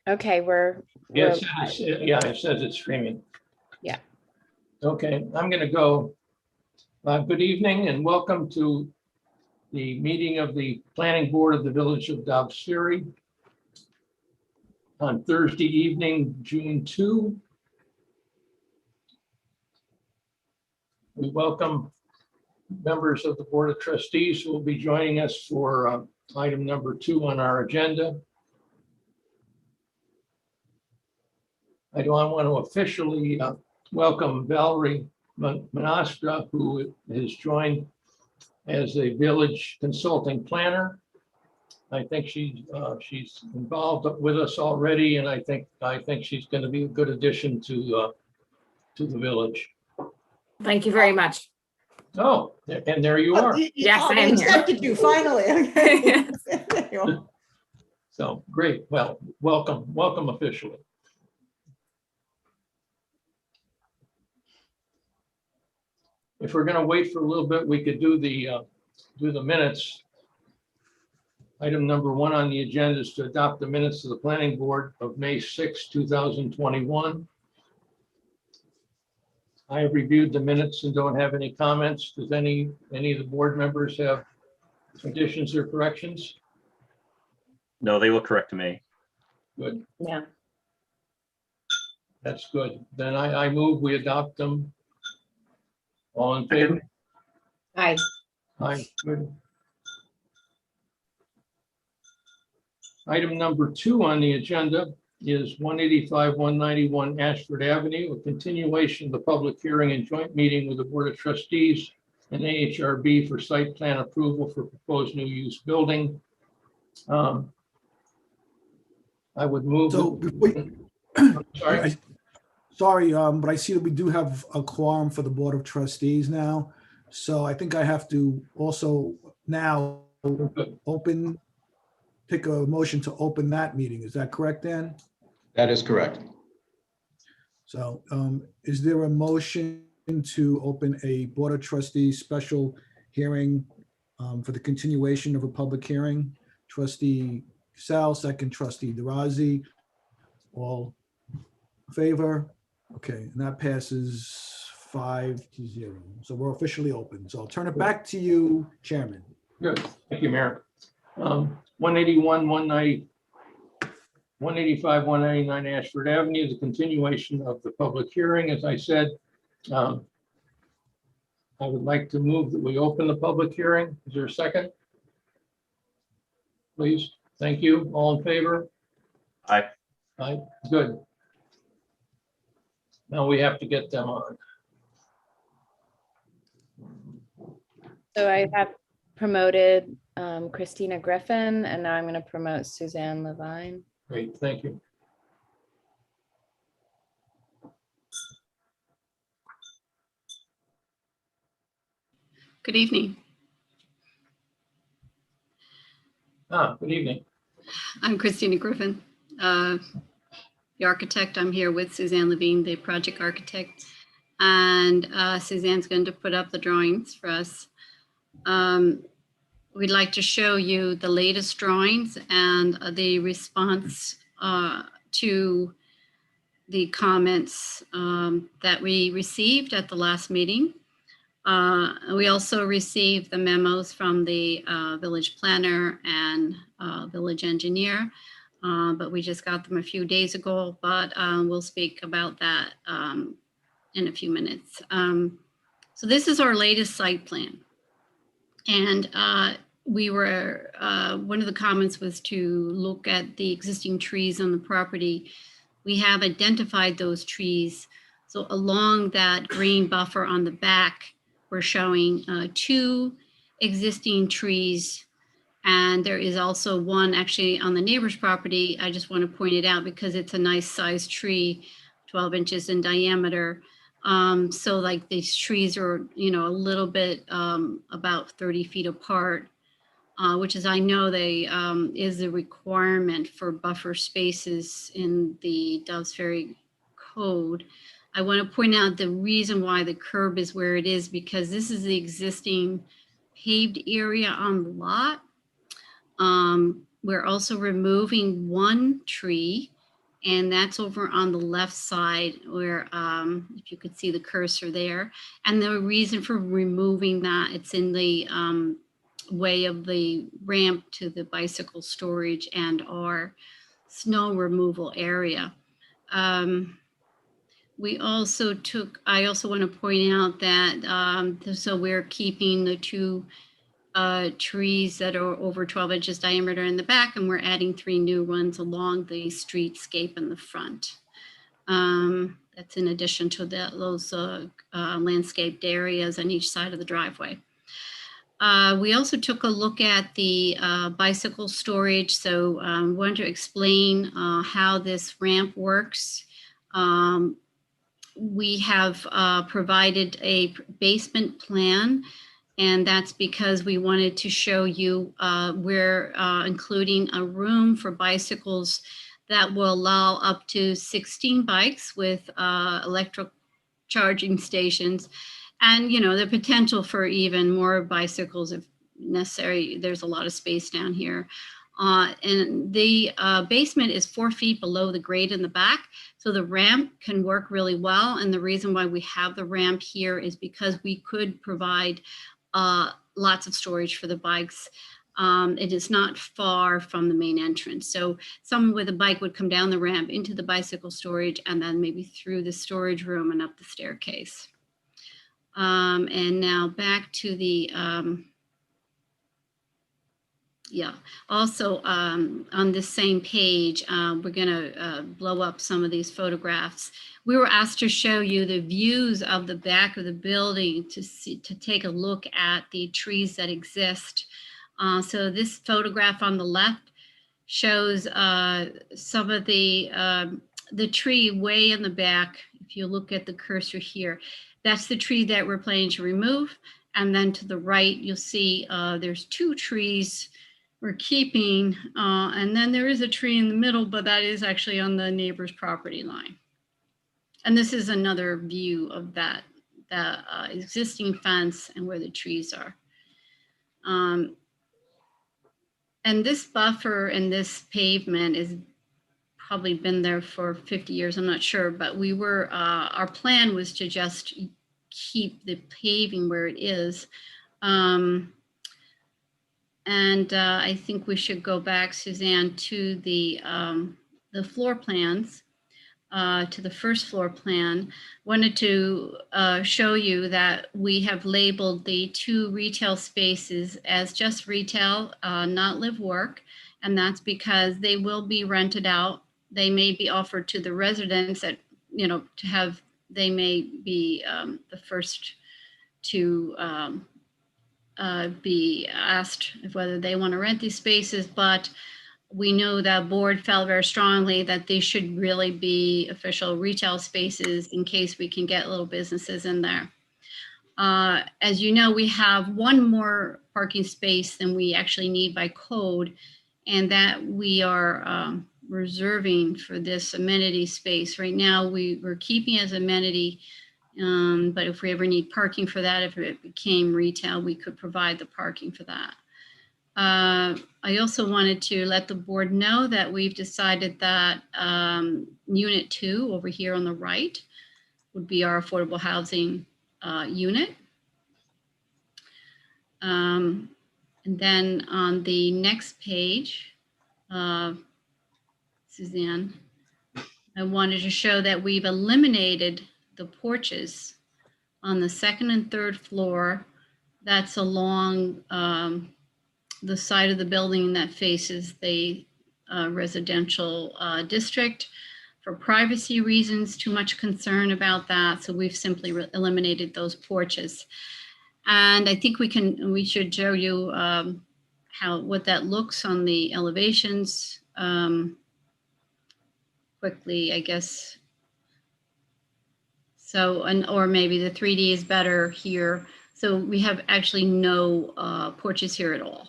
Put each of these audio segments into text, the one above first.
Okay, we're Yeah, it says it's streaming. Yeah. Okay, I'm going to go. Good evening and welcome to the meeting of the Planning Board of the Village of Dobbs Ferry on Thursday evening, June 2. We welcome members of the Board of Trustees who will be joining us for item number 2 on our agenda. I want to officially welcome Valerie Monastra, who has joined as a village consulting planner. I think she's involved with us already, and I think she's going to be a good addition to the village. Thank you very much. Oh, and there you are. Yes, I am here. Accepted you finally. Okay. So great. Well, welcome officially. If we're going to wait for a little bit, we could do the minutes. Item number 1 on the agenda is to adopt the minutes of the Planning Board of May 6, 2021. I have reviewed the minutes and don't have any comments. Does any of the board members have additions or corrections? No, they look correct to me. Good. Yeah. That's good. Then I move we adopt them. All in favor? Aye. Aye. Good. Item number 2 on the agenda is 185-191 Ashford Avenue, a continuation of the public hearing and joint meeting with the Board of Trustees and AHRB for site plan approval for proposed new use building. I would move. So sorry, but I see that we do have a quorum for the Board of Trustees now. So I think I have to also now pick a motion to open that meeting. Is that correct, Dan? That is correct. So is there a motion to open a Board of Trustees special hearing for the continuation of a public hearing? Trustee Sal, second. Trustee DeRozzi, all in favor? Okay, and that passes 5-0. So we're officially open. So I'll turn it back to you, Chairman. Good. Thank you, Mayor. 185-199 Ashford Avenue, the continuation of the public hearing. As I said, I would like to move that we open the public hearing. Is there a second? Please. Thank you. All in favor? Aye. Aye. Good. Now we have to get them on. So I have promoted Christina Griffin, and now I'm going to promote Suzanne Levine. Great, thank you. Good evening. Good evening. I'm Christina Griffin, the architect. I'm here with Suzanne Levine, the project architect, and Suzanne's going to put up the drawings for us. We'd like to show you the latest drawings and the response to the comments that we received at the last meeting. We also received the memos from the village planner and village engineer, but we just got them a few days ago, but we'll speak about that in a few minutes. So this is our latest site plan. And we were, one of the comments was to look at the existing trees on the property. We have identified those trees. So along that green buffer on the back, we're showing 2 existing trees. And there is also one actually on the neighbor's property. I just want to point it out because it's a nice sized tree, 12 inches in diameter. So like these trees are, a little bit about 30 feet apart, which is, I know they is a requirement for buffer spaces in the Dobbs Ferry Code. I want to point out the reason why the curb is where it is, because this is the existing paved area on the lot. We're also removing one tree, and that's over on the left side where, if you could see the cursor there. And the reason for removing that, it's in the way of the ramp to the bicycle storage and our snow removal area. We also I also want to point out that, so we're keeping the two trees that are over 12 inches diameter in the back, and we're adding 3 new ones along the streetscape in the front. That's in addition to those landscaped areas on each side of the driveway. We also took a look at the bicycle storage. So I wanted to explain how this ramp works. We have provided a basement plan, and that's because we wanted to show you we're including a room for bicycles that will allow up to 16 bikes with electric charging stations, and the potential for even more bicycles if necessary. There's a lot of space down here. And the basement is 4 feet below the grade in the back, so the ramp can work really well. And the reason why we have the ramp here is because we could provide lots of storage for the bikes. It is not far from the main entrance. So someone with a bike would come down the ramp into the bicycle storage and then maybe through the storage room and up the staircase. And now back to the, also on this same page, we're gonna blow up some of these photographs. We were asked to show you the views of the back of the building to take a look at the trees that exist. So this photograph on the left shows some of the tree way in the back. If you look at the cursor here, that's the tree that we're planning to remove. And then to the right, you'll see there's 2 trees we're keeping. And then there is a tree in the middle, but that is actually on the neighbor's property line. And this is another view of that existing fence and where the trees are. And this buffer and this pavement is probably been there for 50 years, I'm not sure, but we were, our plan was to just keep the paving where it is. And I think we should go back, Suzanne, to the floor plans, to the first floor plan. Wanted to show you that we have labeled the 2 retail spaces as just retail, not live work. And that's because they will be rented out. They may be offered to the residents that, they may be the first to be asked whether they want to rent these spaces, but we know that board felt very strongly that they should really be official retail spaces in case we can get little businesses in there. As you know, we have 1 more parking space than we actually need by code, and that we are reserving for this amenity space. Right now, we're keeping as amenity, but if we ever need parking for that, if it became retail, we could provide the parking for that. I also wanted to let the board know that we've decided that Unit 2 over here on the right would be our affordable housing unit. And then on the next page, Suzanne, I wanted to show that we've eliminated the porches on the 2nd and 3rd floor. That's along the side of the building that faces the residential district. For privacy reasons, too much concern about that. So we've simply eliminated those porches. And I think we should show you what that looks on the elevations quickly, I guess. So, or maybe the 3D is better here. So we have actually no porches here at all.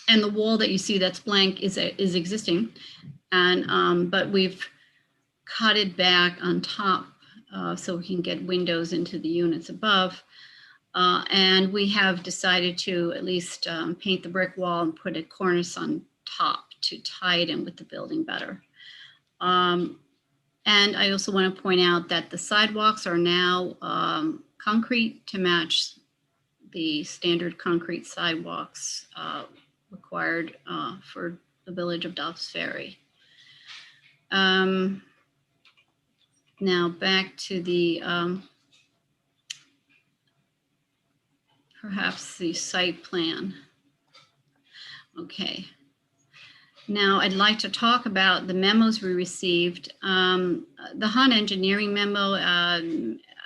And the wall that you see that's blank is existing, and but we've cut it back on top so we can get windows into the units above. And we have decided to at least paint the brick wall and put a cornice on top to tie it in with the building better. And I also want to point out that the sidewalks are now concrete to match the standard concrete sidewalks required for the village of Dobbs Ferry. Now back to the perhaps the site plan. Okay. Now I'd like to talk about the memos we received. The HUN engineering memo,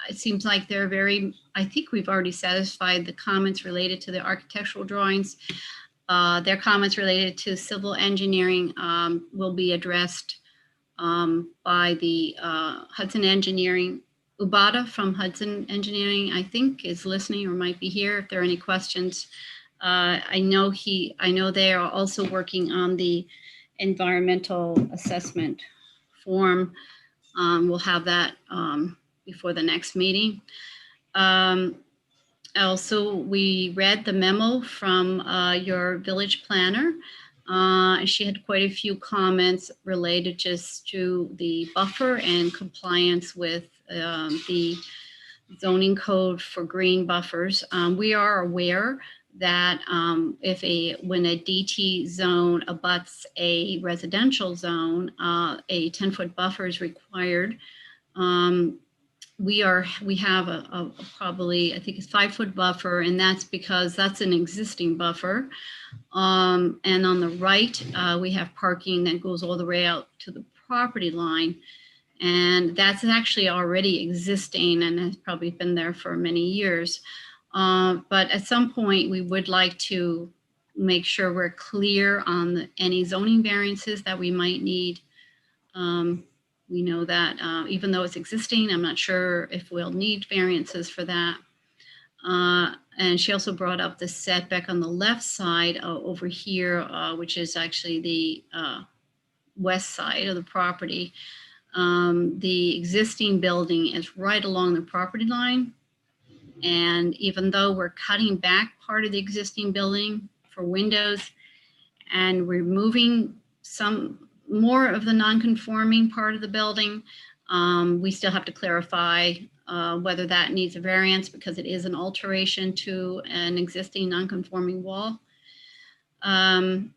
it seems like they're very, I think we've already satisfied the comments related to the architectural drawings. Their comments related to civil engineering will be addressed by the Hudson Engineering. Ubada from Hudson Engineering, I think, is listening or might be here. If there are any questions, I know they are also working on the environmental assessment form. We'll have that before the next meeting. Also, we read the memo from your village planner. She had quite a few comments related just to the buffer and compliance with the zoning code for green buffers. We are aware that when a DT zone abuts a residential zone, a 10-foot buffer is required. We have a probably, I think it's 5-foot buffer, and that's because that's an existing buffer. And on the right, we have parking that goes all the way out to the property line. And that's actually already existing and has probably been there for many years. But at some point, we would like to make sure we're clear on any zoning variances that we might need. We know that even though it's existing, I'm not sure if we'll need variances for that. And she also brought up the setback on the left side over here, which is actually the west side of the property. The existing building is right along the property line. And even though we're cutting back part of the existing building for windows and removing some more of the non-conforming part of the building, we still have to clarify whether that needs a variance because it is an alteration to an existing non-conforming wall. I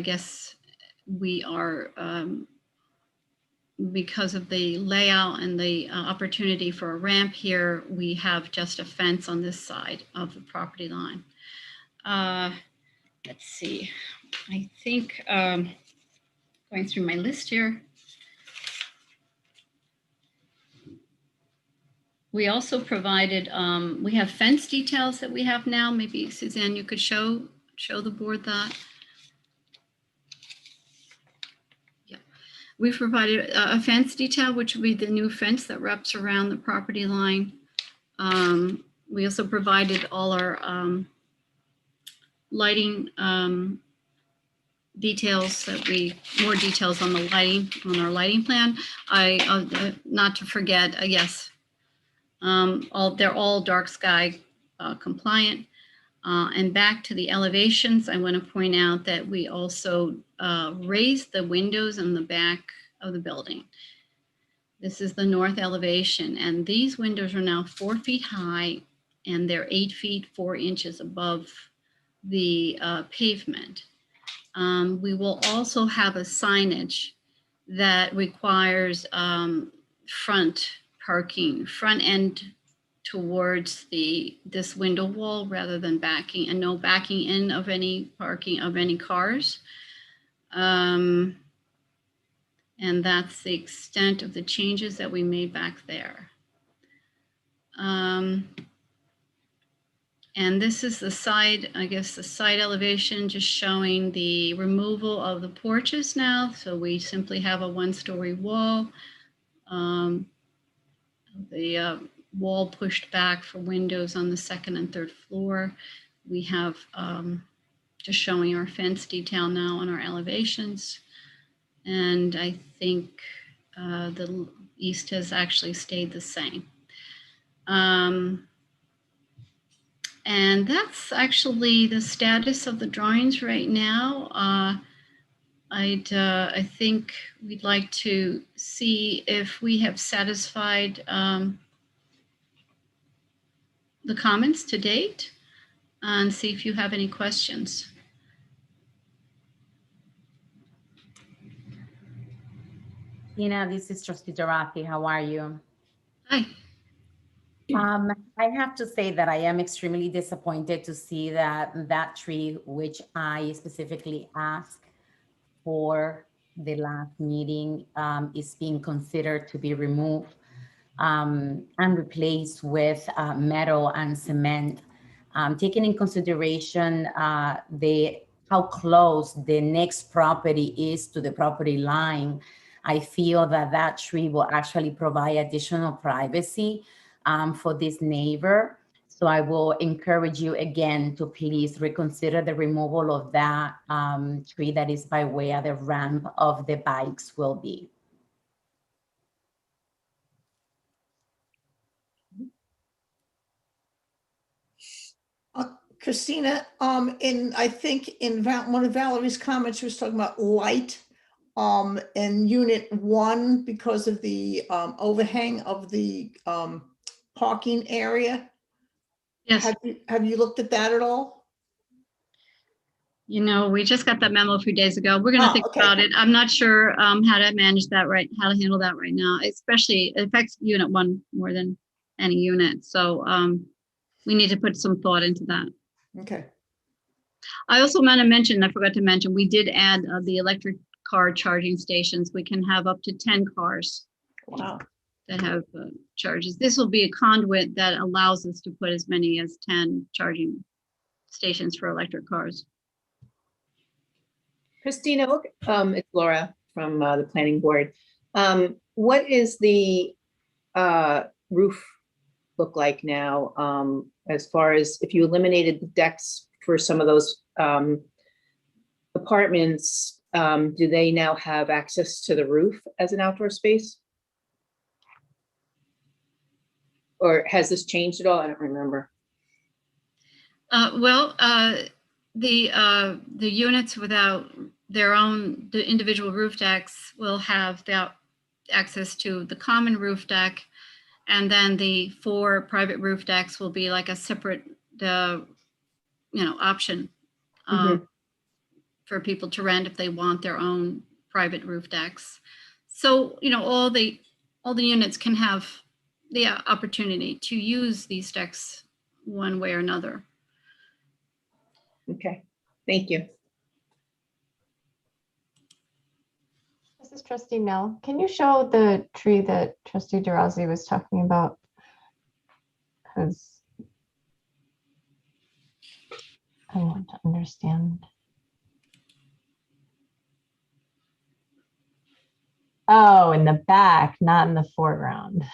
guess we are, because of the layout and the opportunity for a ramp here, we have just a fence on this side of the property line. Let's see, I think going through my list here. We also provided, we have fence details that we have now. Maybe Suzanne, you could show the board that. Yeah, we provided a fence detail, which would be the new fence that wraps around the property line. We also provided all our lighting details more details on the lighting, on our lighting plan. Not to forget, yes, they're all dark sky compliant. And back to the elevations, I want to point out that we also raised the windows in the back of the building. This is the north elevation, and these windows are now 4 feet high, and they're 8 feet 4 inches above the pavement. We will also have a signage that requires front parking, front end towards this window wall rather than backing, and no backing in of any parking of any cars. And that's the extent of the changes that we made back there. And this is the side, I guess the side elevation, just showing the removal of the porches now. So we simply have a 1-story wall. The wall pushed back for windows on the 2nd and 3rd floor. We have just showing our fence detail now on our elevations. And I think the east has actually stayed the same. And that's actually the status of the drawings right now. I think we'd like to see if we have satisfied the comments to date and see if you have any questions. Tina, this is Trustee Jarafi. How are you? Hi. I have to say that I am extremely disappointed to see that tree, which I specifically asked for the last meeting, is being considered to be removed and replaced with metal and cement. Taking in consideration how close the next property is to the property line, I feel that tree will actually provide additional privacy for this neighbor. So I will encourage you again to please reconsider the removal of that tree that is by way of the ramp of the bikes will be. Christina, I think in one of Valerie's comments, she was talking about light in unit 1 because of the overhang of the parking area. Yes. Have you looked at that at all? You know, we just got that memo a few days ago. We're going to think okay. about it. I'm not sure how to manage that how to handle that right now, especially it affects unit 1 more than any unit. So we need to put some thought into that. Okay. I also want to mention, I forgot to mention, we did add the electric car charging stations. We can have up to 10 cars. Wow. That have charges. This will be a conduit that allows us to put as many as 10 charging stations for electric cars. Christina, it's Laura from the planning board. What is the roof look like now, as far as if you eliminated the decks for some of those apartments, do they now have access to the roof as an outdoor space? Or has this changed at all? I don't remember. The units without the individual roof decks will have the access to the common roof deck. And then the 4 private roof decks will be like a separate, option for people to rent if they want their own private roof decks. So, all the units can have the opportunity to use these decks one way or another. Okay, thank you. This is Trustee Nell. Can you show the tree that Trustee Dirazi was talking about? Because I want to understand. Oh, in the back, not in the foreground.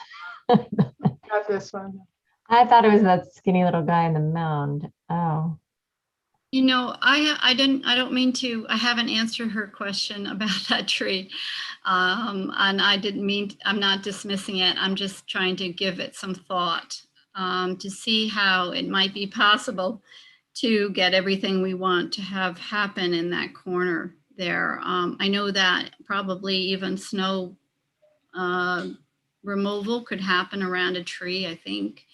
Got this one. I thought it was that skinny little guy in the mound. Oh. I don't mean to, I haven't answered her question about that tree. And I'm not dismissing it. I'm just trying to give it some thought to see how it might be possible to get everything we want to have happen in that corner there. I know that probably even snow removal could happen around a tree, I think.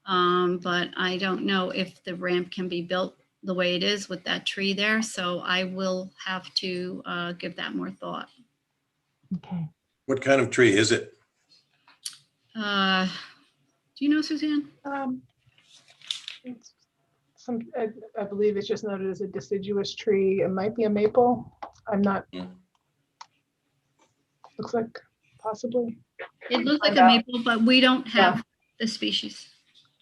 But I don't know if the ramp can be built the way it is with that tree there. So I will have to give that more thought. Okay. What kind of tree is it? Do you know, Suzanne? It's I believe it's just noted as a deciduous tree. It might be a maple. I'm not. Looks like possibly. It looks like a maple, but we don't have the species.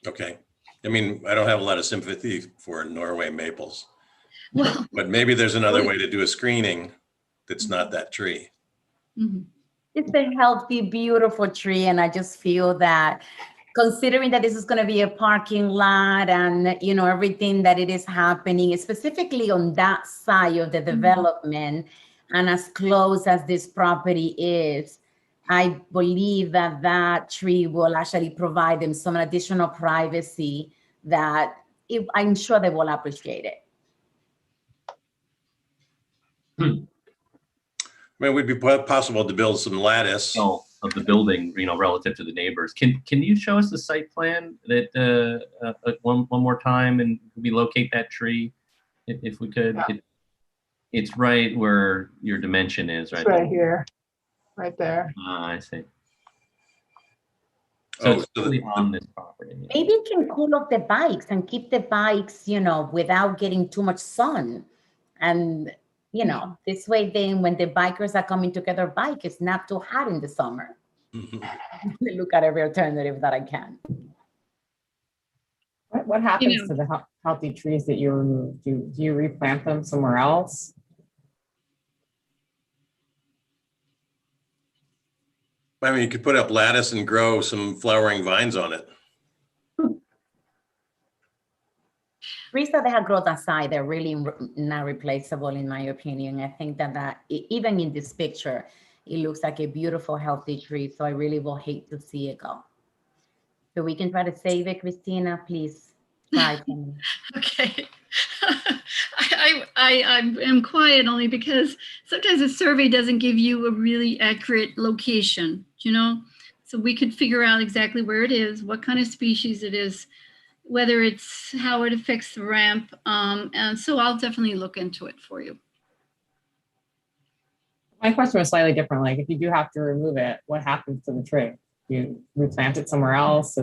Okay. I mean, I don't have a lot of sympathy for Norway maples. Well, but maybe there's another way to do a screening that's not that tree. Mm-hmm. It's a healthy, beautiful tree. And I just feel that considering that this is going to be a parking lot and, everything that it is happening, specifically on that side of the development and as close as this property is, I believe that that tree will actually provide them some additional privacy that I'm sure they will appreciate it. I mean, it would be possible to build some lattice. Of the building, relative to the neighbors. Can you show us the site plan that one more time, and we locate that tree if we could? Yeah. It's right where your dimension is, right? It's right here, right there. I see. Oh, So it's so really on this property. Maybe you can cool off the bikes and keep the bikes, without getting too much sun. And, this way then when the bikers are coming to get their bike, it's not too hot in the summer. Look at every alternative that I can. What happens to the healthy trees that you remove? Do you replant them somewhere else? I mean, you could put up lattice and grow some flowering vines on it. Trees that they have grown outside, they're really not replaceable in my opinion. I think that even in this picture, it looks like a beautiful, healthy tree. So I really will hate to see it go. So we can try to save it, Christina, please. Try for me. Okay. I'm quiet only because sometimes a survey doesn't give you a really accurate location, So we could figure out exactly where it is, what kind of species it is, whether it's how it affects the ramp. And so I'll definitely look into it for you. My question was slightly different. Like, if you do have to remove it, what happens to the tree? You replant it somewhere else,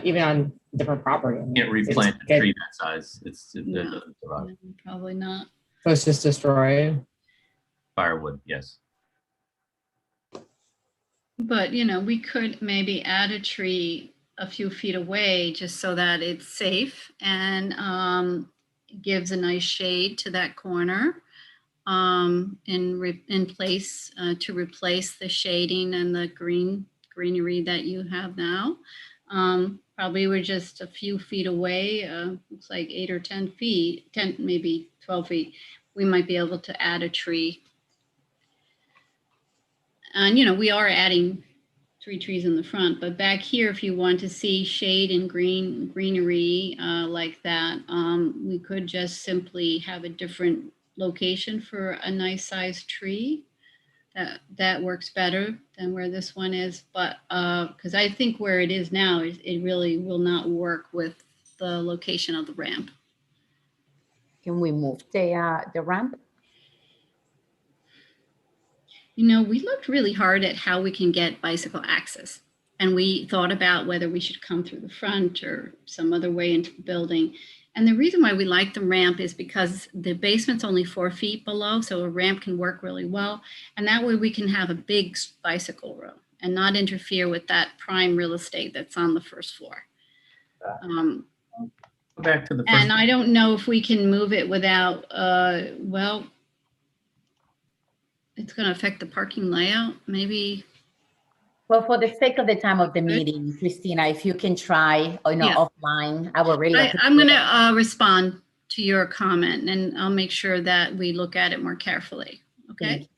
even on different property. You can't replant a tree that size. It doesn't survive. Probably not. So it's just destroyed. Firewood, yes. But, we could maybe add a tree a few feet away just so that it's safe and gives a nice shade to that corner in place to replace the shading and the greenery that you have now. Probably we're just a few feet away, looks like 8 or 10 feet, 10, maybe 12 feet. We might be able to add a tree. And, we are adding 3 trees in the front, but back here, if you want to see shade and greenery like that, we could just simply have a different location for a nice sized tree. That works better than where this one is, but because I think where it is now, it really will not work with the location of the ramp. Can we move the ramp? We looked really hard at how we can get bicycle access, and we thought about whether we should come through the front or some other way into the building. And the reason why we like the ramp is because the basement's only 4 feet below, so a ramp can work really well. And that way we can have a big bicycle row and not interfere with that prime real estate that's on the first floor. Back to the first. And I don't know if we can move it without, well, it's going to affect the parking layout, maybe. Well, for the sake of the time of the meeting, Christina, if you can try, offline, I would really. I'm going to respond to your comment, and I'll make sure that we look at it more carefully. Okay.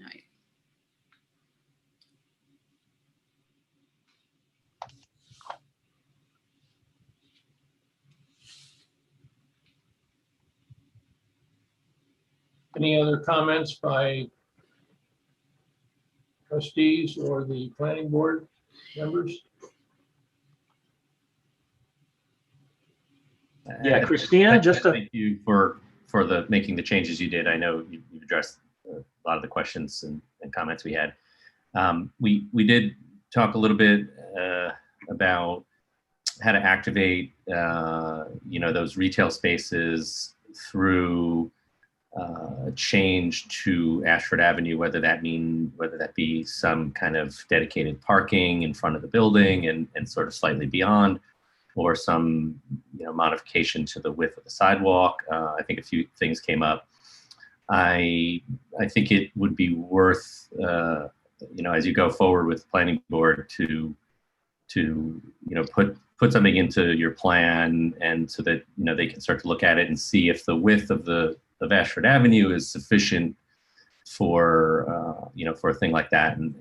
All right. Any other comments by trustees or the planning board members? Yeah, Christina, just to thank you for making the changes you did. I know you've addressed a lot of the questions and comments we had. We did talk a little bit about how to activate those retail spaces through change to Ashford Avenue, whether that be some kind of dedicated parking in front of the building and sort of slightly beyond, or some modification to the width of the sidewalk. I think a few things came up. I think it would be worth as you go forward with the planning board to put something into your plan, and so that they can start to look at it and see if the width of Ashford Avenue is sufficient for for a thing like that, and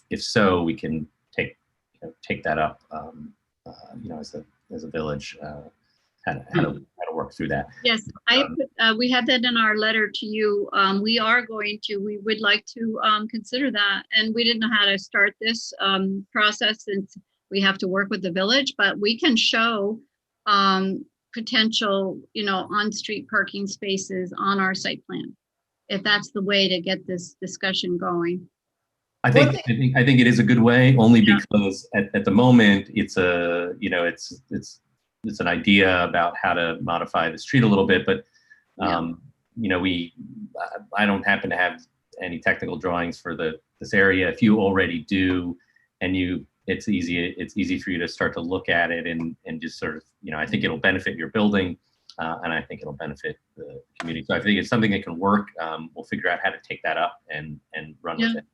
if so, we can take that up as a village, how to work through that. Yes, we had that in our letter to you. We would like to consider that, and we didn't know how to start this process since we have to work with the village, but we can show potential, on-street parking spaces on our site plan, if that's the way to get this discussion going. I think it is a good way, only because at the moment it's it's an idea about how to modify the street a little bit, but I don't happen to have any technical drawings for this area. If you already do, and it's easy for you to start to look at it and just sort of, I think it'll benefit your building, and I think it'll benefit the community. So I think it's something that can work. We'll figure out how to take that up and run with it.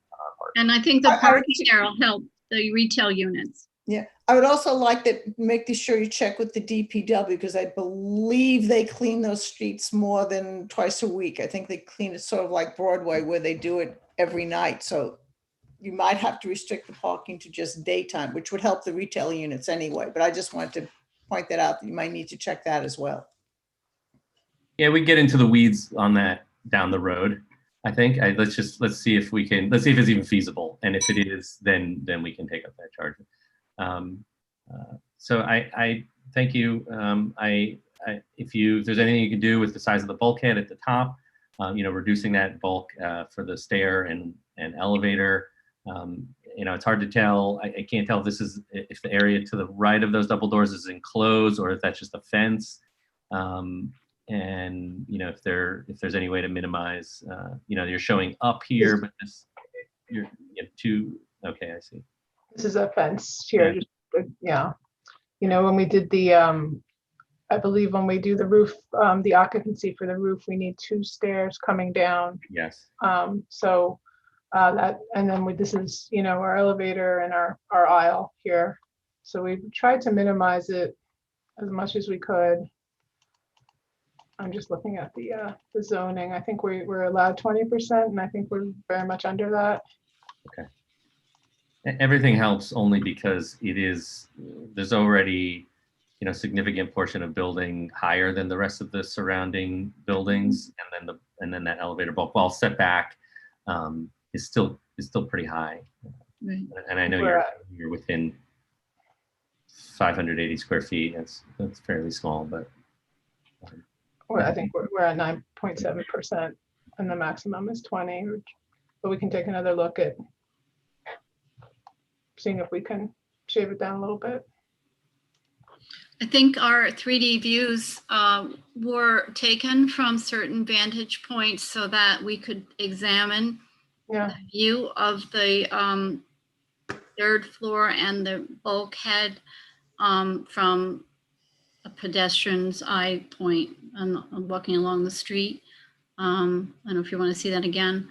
And I think the parking there will help the retail units. Yeah, I would also like to make sure you check with the DPW, because I believe they clean those streets more than twice a week. I think they clean it sort of like Broadway, where they do it every night. So you might have to restrict the parking to just daytime, which would help the retail units anyway. But I just wanted to point that out, that you might need to check that as well. Yeah, we get into the weeds on that down the road. I think let's see if it's even feasible, and if it is, then we can take up that charge. So I thank you. If there's anything you can do with the size of the bulkhead at the top, reducing that bulk for the stair and elevator. It's hard to tell. I can't tell if the area to the right of those double doors is enclosed or if that's just a fence. And if there's any way to minimize, you're showing up here, but you have two. Okay, I see. This is a fence here. Yeah. When we did the, I believe when we do the roof, the occupancy for the roof, we need 2 stairs coming down. Yes. So and then this is, our elevator and our aisle here. So we tried to minimize it as much as we could. I'm just looking at the zoning. I think we're allowed 20%, and I think we're very much under that. Okay. Everything helps only because there's already, significant portion of building higher than the rest of the surrounding buildings, and then that elevator bulk, while set back, is still pretty high. Right. And I know you're within 580 square feet. That's fairly small, but. I think we're at 9.7%, and the maximum is 20. But we can take another look at seeing if we can shave it down a little bit. I think our 3D views were taken from certain vantage points so that we could examine the view of the 3rd floor and the bulkhead from a pedestrian's eye point and walking along the street. I don't know if you want to see that again,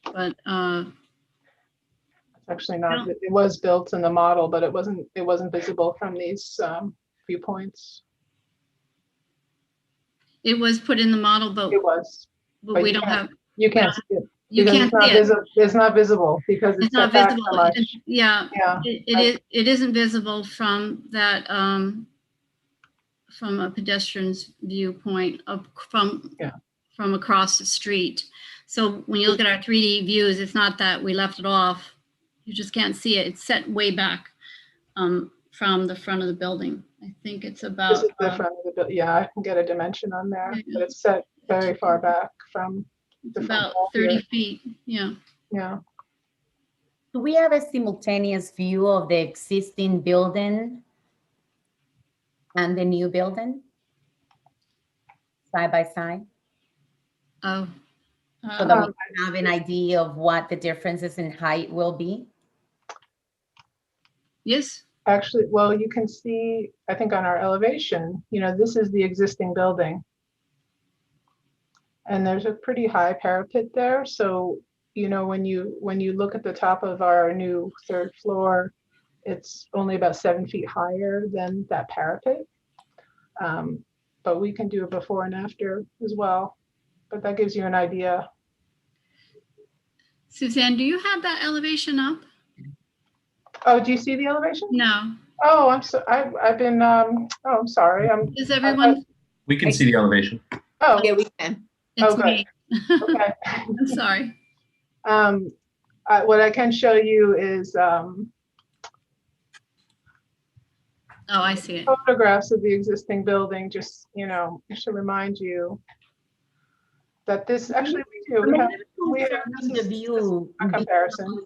but actually not. It was built in the model, but it wasn't visible from these viewpoints. It was put in the model, but it was. But we don't have. You can't see it. You can't see it. It's not visible because it's not back visible. so much. It isn't visible from that from a pedestrian's viewpoint from across the street. So when you look at our 3D views, it's not that we left it off. You just can't see it. It's set way back from the front of the building. I think it's about. This is the front of the building. Yeah, I can get a dimension on there, but it's set very far back from the about 30 feet. Yeah. Yeah. Do we have a simultaneous view of the existing building and the new building side by side? Oh. So that we can have an idea of what the differences in height will be? Yes. Actually, well, you can see, I think on our elevation, this is the existing building. And there's a pretty high parapet there. So, when you look at the top of our new 3rd floor, it's only about 7 feet higher than that parapet. But we can do a before and after as well. but that gives you an idea. Suzanne, do you have that elevation up? Oh, do you see the elevation? No. Oh, I've been, oh, I'm sorry. Is everyone? We can see the elevation. Oh, Yeah, we can. It's okay. me. Okay. I'm sorry. What I can show you is Oh, I see it. photographs of the existing building, just, to remind you that this, actually, we do. We have The view. a comparison.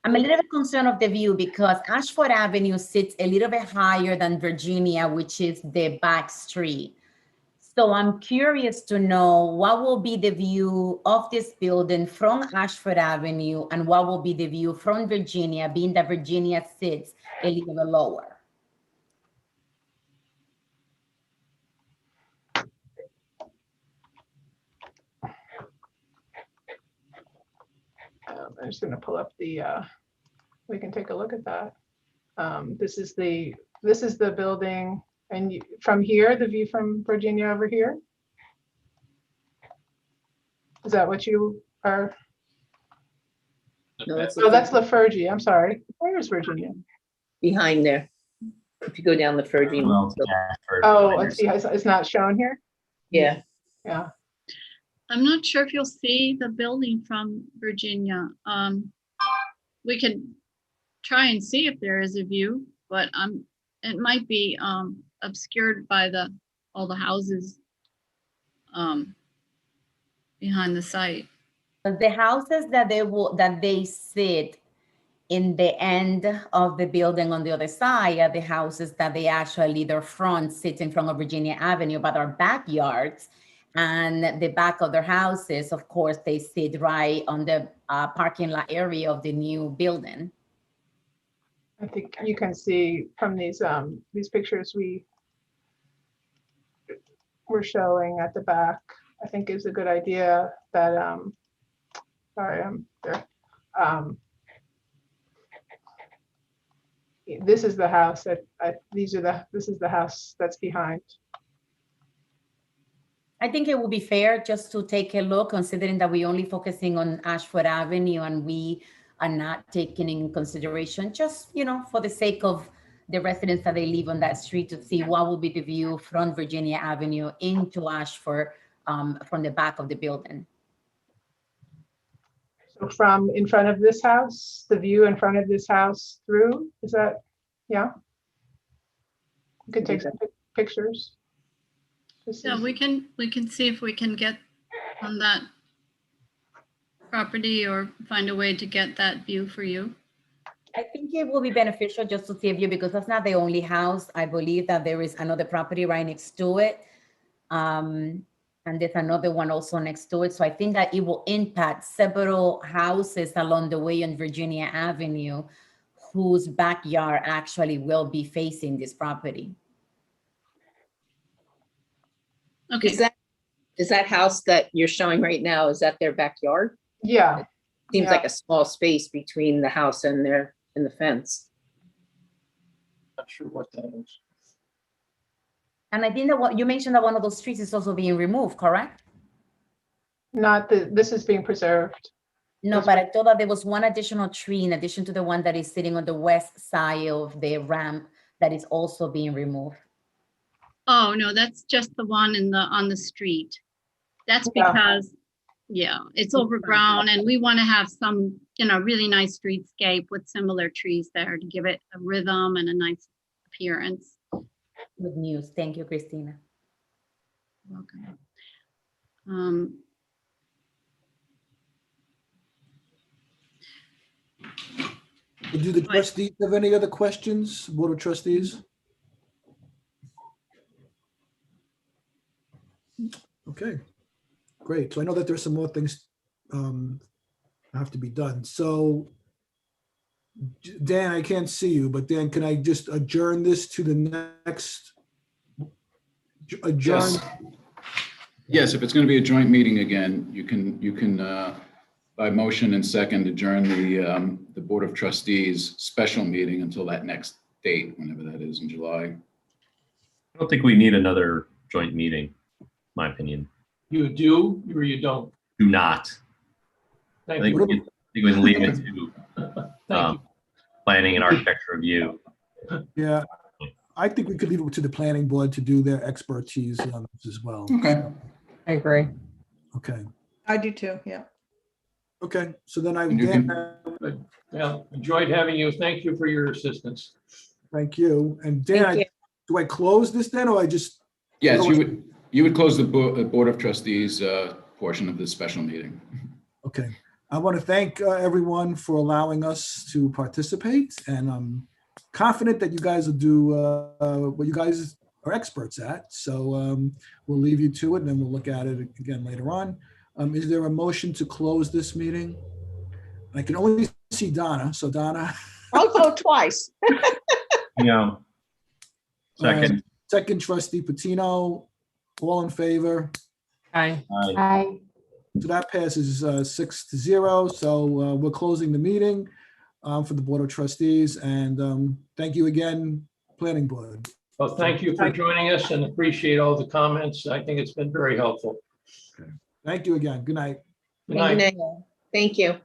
I'm a little bit concerned of the view because Ashford Avenue sits a little bit higher than Virginia, which is the back street. So I'm curious to know what will be the view of this building from Ashford Avenue and what will be the view from Virginia, being that Virginia sits a little bit lower. I'm just going to pull up the, we can take a look at that. This is the building, and from here, the view from Virginia over here. Is that what you are? No, that's Oh, that's Lafergie. I'm sorry. Where is Virginia? behind there. If you go down the Fergie. Well, yeah, Oh, let's see. It's not shown here. Yeah. Yeah. I'm not sure if you'll see the building from Virginia. We can try and see if there is a view, but it might be obscured by all the houses behind the site. The houses that they sit in the end of the building on the other side are the houses that they actually, their front sits in front of Virginia Avenue, but our backyards and the back of their houses, of course, they sit right on the parking lot area of the new building. I think you can see from these pictures we're showing at the back, I think gives a good idea that, sorry, I'm there. This is the house that, this is the house that's behind. I think it would be fair just to take a look, considering that we're only focusing on Ashford Avenue and we are not taking in consideration, just, for the sake of the residents that they live on that street, to see what will be the view from Virginia Avenue into Ashford from the back of the building. So from in front of this house, the view in front of this house through, is that, yeah? You could take some pictures. Yeah, we can see if we can get on that property or find a way to get that view for you. I think it will be beneficial just to see a view because that's not the only house. I believe that there is another property right next to it. And there's another one also next to it. So I think that it will impact several houses along the way on Virginia Avenue whose backyard actually will be facing this property. Okay. Is that house that you're showing right now, is that their backyard? Yeah. It seems like a small space between the house and the fence. Not sure what that is. And I think that what you mentioned that one of those trees is also being removed, correct? This is being preserved. No, but I thought that there was one additional tree in addition to the one that is sitting on the west side of the ramp that is also being removed. Oh, no, that's just the one on the street. That's because, it's overgrown and we want to have some, really nice streetscape with similar trees there to give it a rhythm and a nice appearance. Good news. Thank you, Christina. Welcome. Do the trustees have any other questions, Board of Trustees? Okay, great. So I know that there's some more things have to be done. So Dan, I can't see you, but Dan, can I just adjourn this to the next? Adjourn. Yes, if it's going to be a joint meeting again, you can by motion and second adjourn the Board of Trustees special meeting until that next date, whenever that is in July. I don't think we need another joint meeting, my opinion. You do or you don't? Do not. I Thank think you. we can leave it to Thank you. planning and architecture review. Yeah, I think we could leave it to the planning board to do their expertise on this as well. Okay. I agree. Okay, I do too, yeah. okay, so then I, And you Dan, can- Well, enjoyed having you. Thank you for your assistance. thank you. And Dan, Thank you. do I close this then, or I just? Yes, you would close the Board of Trustees portion of this special meeting. Okay, I want to thank everyone for allowing us to participate, and I'm confident that you guys will do what you guys are experts at. So we'll leave you to it, and then we'll look at it again later on. Is there a motion to close this meeting? I can only see Donna, so Donna. I'll go twice. Yeah. Second. Second, trustee Patino, all in favor? Aye. Aye. I, So that passes 6-0. So we're closing the meeting for the Board of Trustees. And thank you again, Planning Board. Well, thank you for joining us and appreciate all the comments. I think it's been very helpful. Thank you again. Good night. Good night. Good night. Thank you.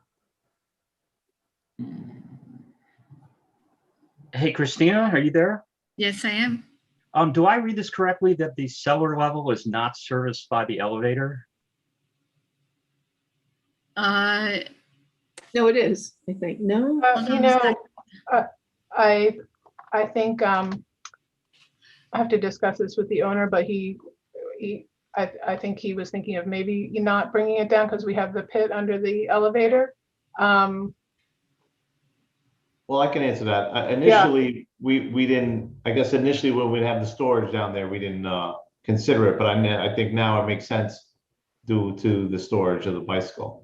Hey, Christina, are you there? Yes, I am. Do I read this correctly that the cellar level is not serviced by the elevator? Uh, No, it is, I think. No? You know, I think I have to discuss this with the owner, but I think he was thinking of maybe not bringing it down because we have the pit under the elevator. Well, I can answer that. Initially, we didn't, I guess initially when we have the storage down there, we didn't consider it, but I think now it makes sense due to the storage of the bicycle.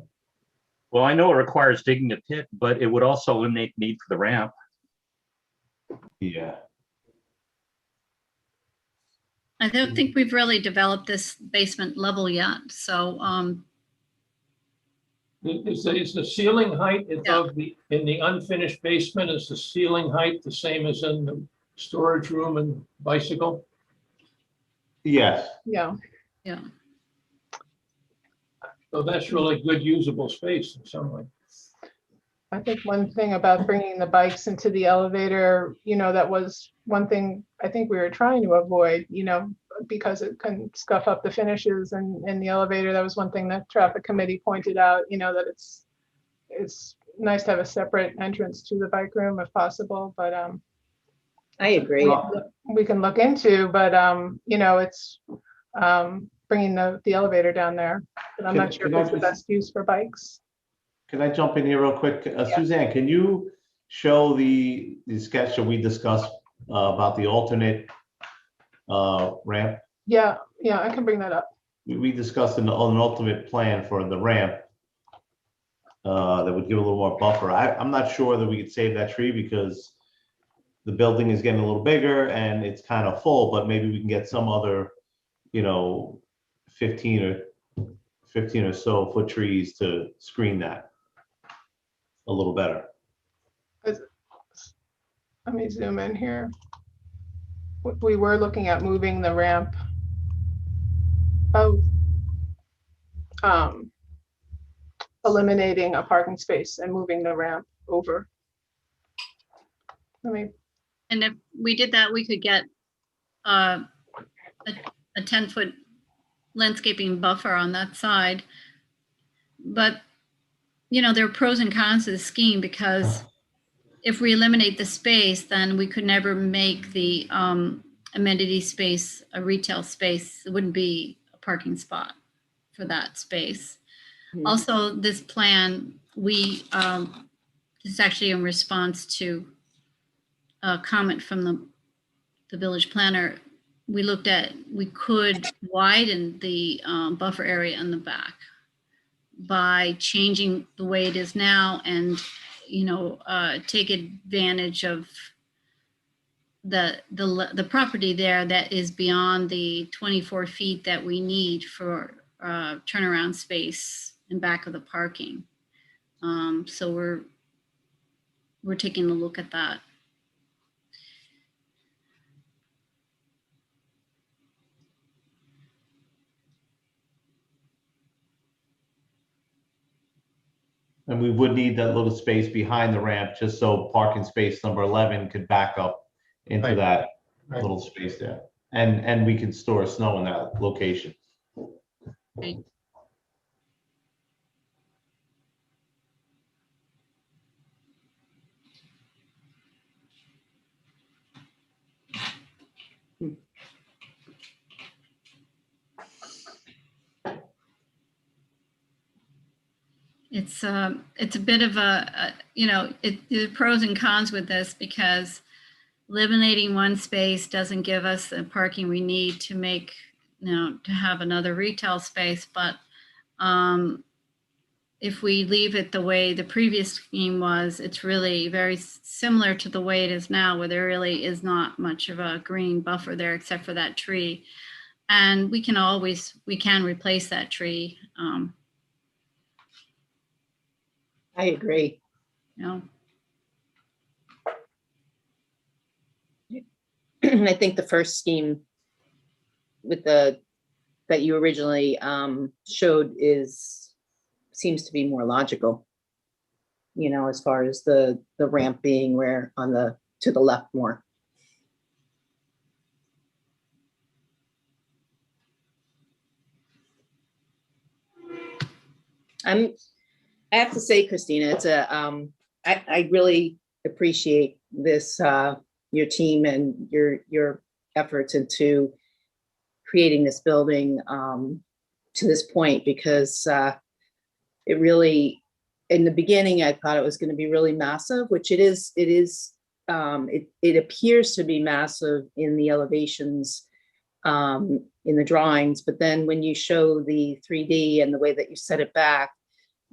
Well, I know it requires digging a pit, but it would also eliminate need for the ramp. Yeah. I don't think we've really developed this basement level yet. So Is the ceiling height in the unfinished basement, is the ceiling height the same as in the storage room and bicycle? Yes. Yeah. Yeah. So that's really good usable space in some way. I think one thing about bringing the bikes into the elevator, that was one thing I think we were trying to avoid, because it can scuff up the finishes in the elevator. That was one thing that traffic committee pointed out, that it's nice to have a separate entrance to the bike room if possible, but I agree. we can look into, but it's bringing the elevator down there. But I'm not sure if it's the best use for bikes. Can I jump in here real quick? Suzanne, can you show the sketch that we discussed about the alternate ramp? Yeah, I can bring that up. We discussed an ultimate plan for the ramp that would give a little more buffer. I'm not sure that we could save that tree because the building is getting a little bigger and it's kind of full, but maybe we can get some other, 15 or so foot trees to screen that a little better. Let me zoom in here. We were looking at moving the ramp. Eliminating a parking space and moving the ramp over. and if we did that, we could get a 10-foot landscaping buffer on that side. But, there are pros and cons to the scheme because if we eliminate the space, then we could never make the amenity space a retail space. It wouldn't be a parking spot for that space. Mm-hmm. Also, this plan, this is actually in response to a comment from the village planner. We could widen the buffer area in the back by changing the way it is now and take advantage of the property there that is beyond the 24 feet that we need for turnaround space in back of the parking. So we're taking a look at that. And we would need that little space behind the ramp just so parking space number 11 could back up into Right. that Right. little space there. And we could store snow in that location. Okay. It's a bit of the pros and cons with this, because eliminating one space doesn't give us the parking we need to make, to have another retail space. But if we leave it the way the previous scheme was, it's really very similar to the way it is now, where there really is not much of a green buffer there except for that tree. And we can replace that tree. I agree. I think the first scheme with that you originally showed seems to be more logical. As far as the ramp being where to the left more. I have to say, Christina, it's I really appreciate this, your team and your efforts into creating this building to this point, because it really, in the beginning, I thought it was going to be really massive, which it is. It appears to be massive in the elevations, in the drawings, but then when you show the 3D and the way that you set it back,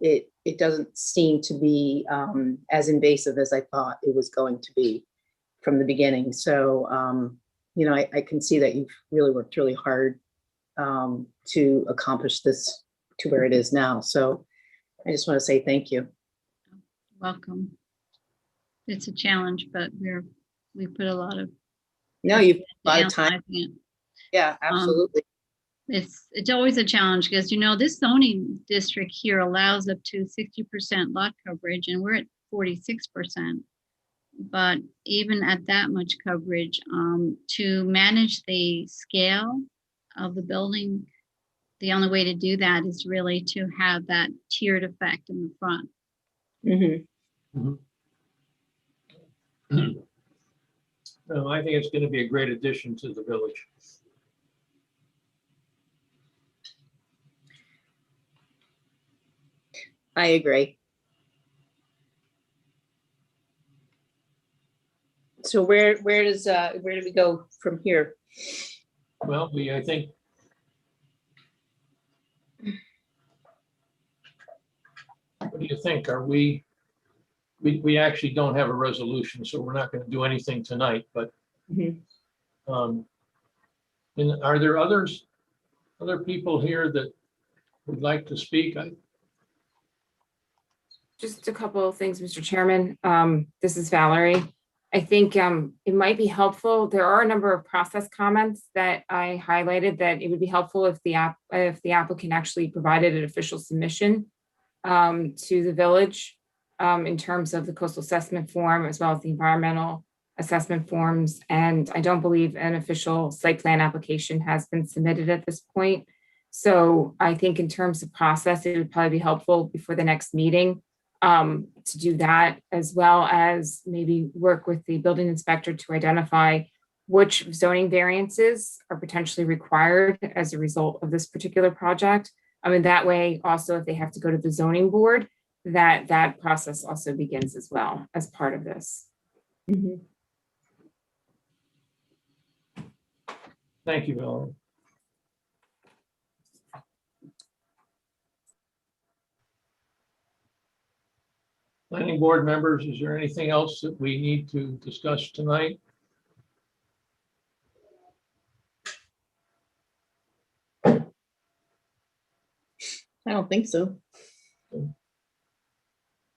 it doesn't seem to be as invasive as I thought it was going to be from the beginning. So, I can see that you've really worked really hard to accomplish this to where it is now. So I just want to say thank you. Welcome. It's a challenge, but we put a lot of you've a lot of time. Yeah, absolutely. It's always a challenge because this zoning district here allows up to 60% lot coverage, and we're at 46%. But even at that much coverage, to manage the scale of the building, the only way to do that is really to have that tiered effect in the front. Mm-hmm. No, I think it's going to be a great addition to the village. I agree. So where do we go from here? Well, I think what do you think? Are we actually don't have a resolution, so we're not going to do anything tonight, but and are there other people here that would like to speak? Just a couple of things, Mr. Chairman. This is Valerie. I think it might be helpful. There are a number of process comments that I highlighted that it would be helpful if the applicant actually provided an official submission to the village in terms of the coastal assessment form as well as the environmental assessment forms. And I don't believe an official site plan application has been submitted at this point. So I think in terms of process, it would probably be helpful before the next meeting to do that, as well as maybe work with the building inspector to identify which zoning variances are potentially required as a result of this particular project. I mean, that way also, if they have to go to the zoning board, that process also begins as well as part of this. Thank you, Valerie. Planning board members, is there anything else that we need to discuss tonight? I don't think so.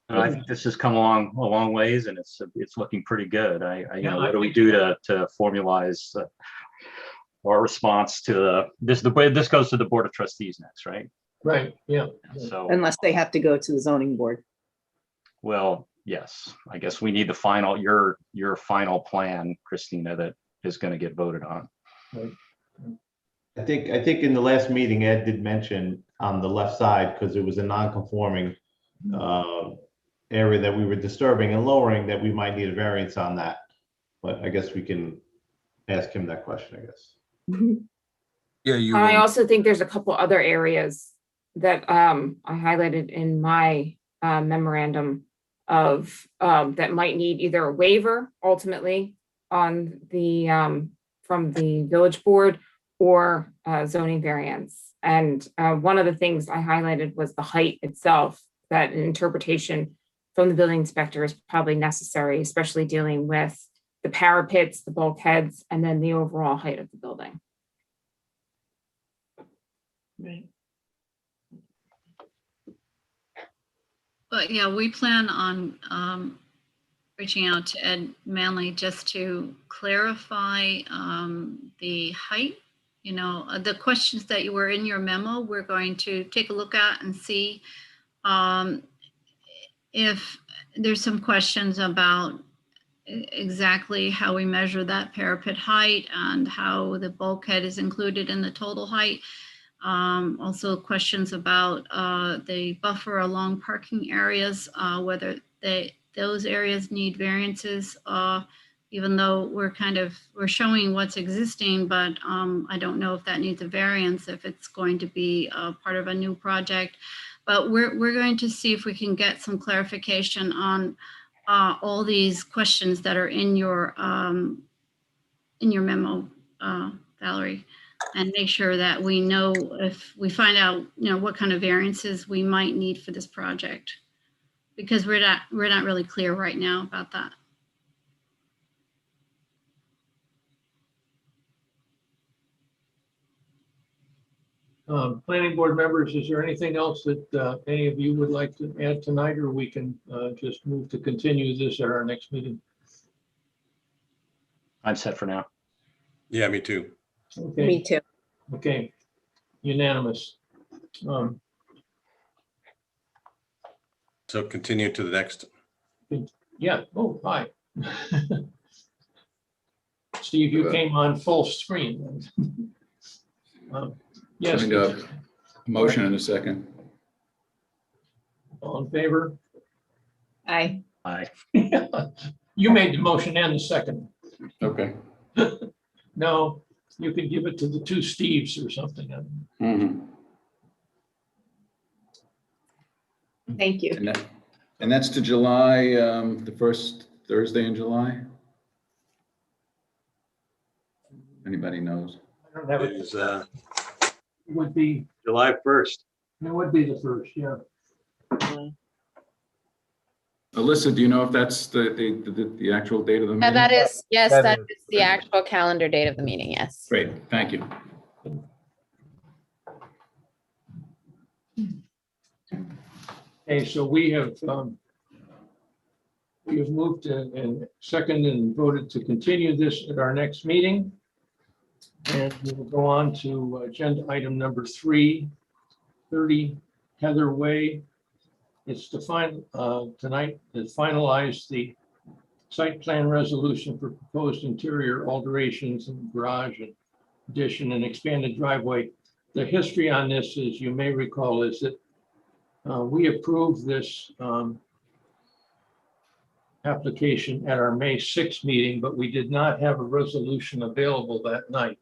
I think this has come along a long ways, and it's looking pretty good. What do we do to formalize our response to this? The way this goes to the Board of Trustees next, right? Right. Yeah. So unless they have to go to the zoning board. Well, yes, I guess we need the final, your final plan, Christina, that is going to get voted on. I think in the last meeting, Ed did mention on the left side, because it was a non-conforming area that we were disturbing and lowering, that we might need a variance on that. But I guess we can ask him that question, I guess. Yeah, you. I also think there's a couple other areas that I highlighted in my memorandum of that might need either a waiver ultimately on the from the village board or zoning variance. And one of the things I highlighted was the height itself, that an interpretation from the building inspector is probably necessary, especially dealing with the parapets, the bulkheads, and then the overall height of the building. Right. But yeah, we plan on reaching out to Ed Manley just to clarify the height. You know, the questions that were in your memo, we're going to take a look at and see if there's some questions about exactly how we measure that parapet height and how the bulkhead is included in the total height. Also questions about the buffer along parking areas, whether those areas need variances, even though we're showing what's existing, but I don't know if that needs a variance, if it's going to be part of a new project. But we're going to see if we can get some clarification on all these questions that are in your memo, Valerie, and make sure that we know, if we find out, you know, what kind of variances we might need for this project, because we're not really clear right now about that. Planning board members, is there anything else that any of you would like to add tonight, or we can just move to continue this at our next meeting? I'm set for now. Yeah, me too. Okay. Me too. Okay, unanimous. So continue to the next. Yeah, oh, hi. Steve, you came on full screen. Yes. Kind of motion in a second. All in favor? Aye. Aye. You made the motion and the second. Okay. No, you can give it to the two Steves or something. Mhm. Thank you. And that's to July, the first Thursday in July? Anybody knows? I don't have It it. is, It would be, July 1st. it would be the first, yeah. Alyssa, do you know if that's the actual date of the meeting? That is, yes, That that is is the actual calendar date of the meeting, yes. Great, thank you. Okay, so we have moved and second and voted to continue this at our next meeting. And we will go on to agenda item number 3, 30 Heather Way. It's to tonight to finalize the site plan resolution for proposed interior alterations in garage and addition and expanded driveway. The history on this, as you may recall, is that we approved this application at our May 6th meeting, but we did not have a resolution available that night.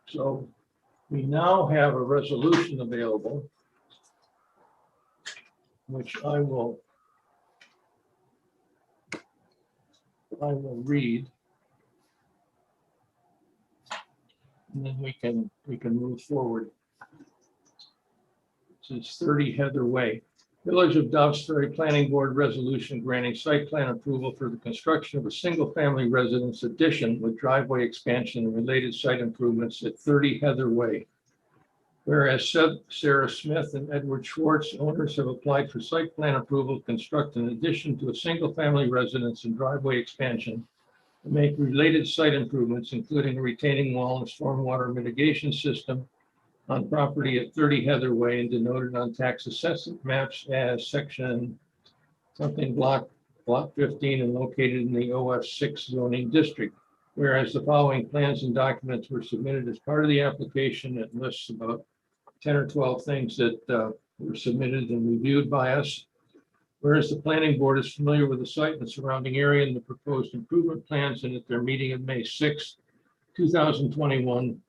So we now have a resolution available, which I will read. And then we can move forward. This is 30 Heather Way. Village of Dobbs Ferry Planning Board resolution granting site plan approval for the construction of a single-family residence addition with driveway expansion and related site improvements at 30 Heather Way. Whereas Sarah Smith and Edward Schwartz, owners, have applied for site plan approval to construct an addition to a single-family residence and driveway expansion to make related site improvements, including a retaining wall and stormwater mitigation system on property at 30 Heather Way and denoted on tax assessment maps as section something block 15 and located in the OF6 zoning district. Whereas the following plans and documents were submitted as part of the application, it lists about 10 or 12 things that were submitted and reviewed by us. Whereas the planning board is familiar with the site and the surrounding area and the proposed improvement plans, and at their meeting of May 6, 2021,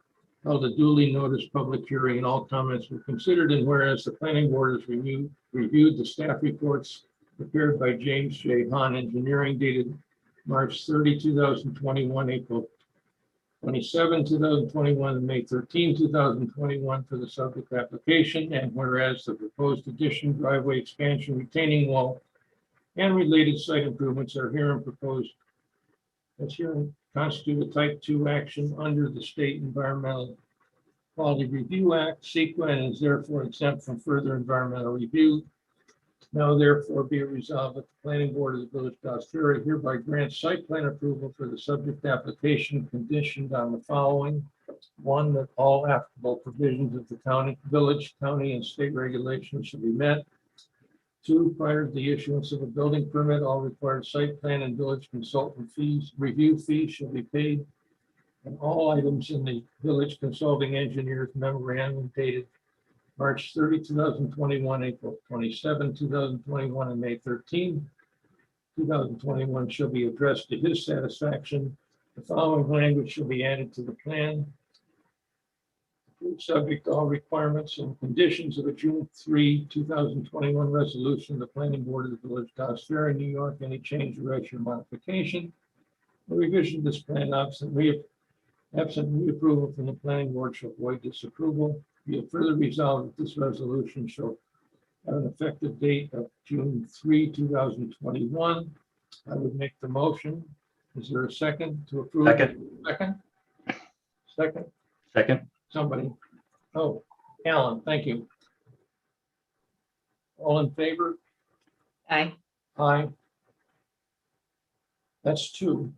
held a duly noticed public hearing and all comments were considered. And whereas the planning board has reviewed the staff reports prepared by James J. Hahn Engineering dated March 30, 2021, April 27, 2021, and May 13, 2021 for the subject application. And whereas the proposed addition, driveway expansion, retaining wall, and related site improvements are herein proposed as herein constitute a type 2 action under the State Environmental Quality Review Act, SEQA, and is therefore exempt from further environmental review. Now therefore be it resolved that the planning board of the village of Dobbs Ferry hereby grants site plan approval for the subject application conditioned on the following. One, that all applicable provisions of the county, village, county, and state regulations should be met. Two, prior to the issuance of a building permit, all required site plan and village consultant fees, review fees shall be paid. And all items in the village consulting engineer's memorandum dated March 30, 2021, April 27, 2021, and May 13, 2021 shall be addressed to his satisfaction. The following language shall be added to the plan. Subject to all requirements and conditions of a June 3, 2021 resolution, the planning board of the village of Dobbs Ferry, New York, any change, correction, or modification, or revision of this plan absent reapproval from the planning board shall void disapproval. Be it further resolved that this resolution shall have an effective date of June 3, 2021. I would make the motion. Is there a second to approve? Second. Second. Somebody. Oh, Alan, thank you. All in favor? Aye. Aye. That's two.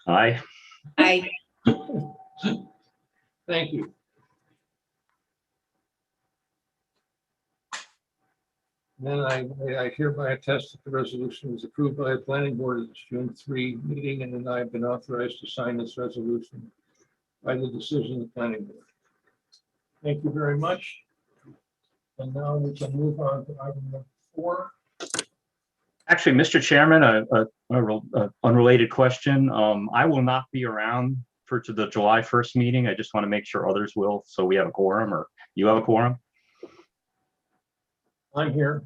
Aye. Aye. Thank you. Then I hereby attest that the resolution was approved by the planning board at its June 3 meeting, and then I've been authorized to sign this resolution by the decision of the planning board. Thank you very much. And now we can move on to item number 4. Actually, Mr. Chairman, a unrelated question. I will not be around to the July 1st meeting. I just want to make sure others will, so we have a quorum, or you have a quorum. I'm here.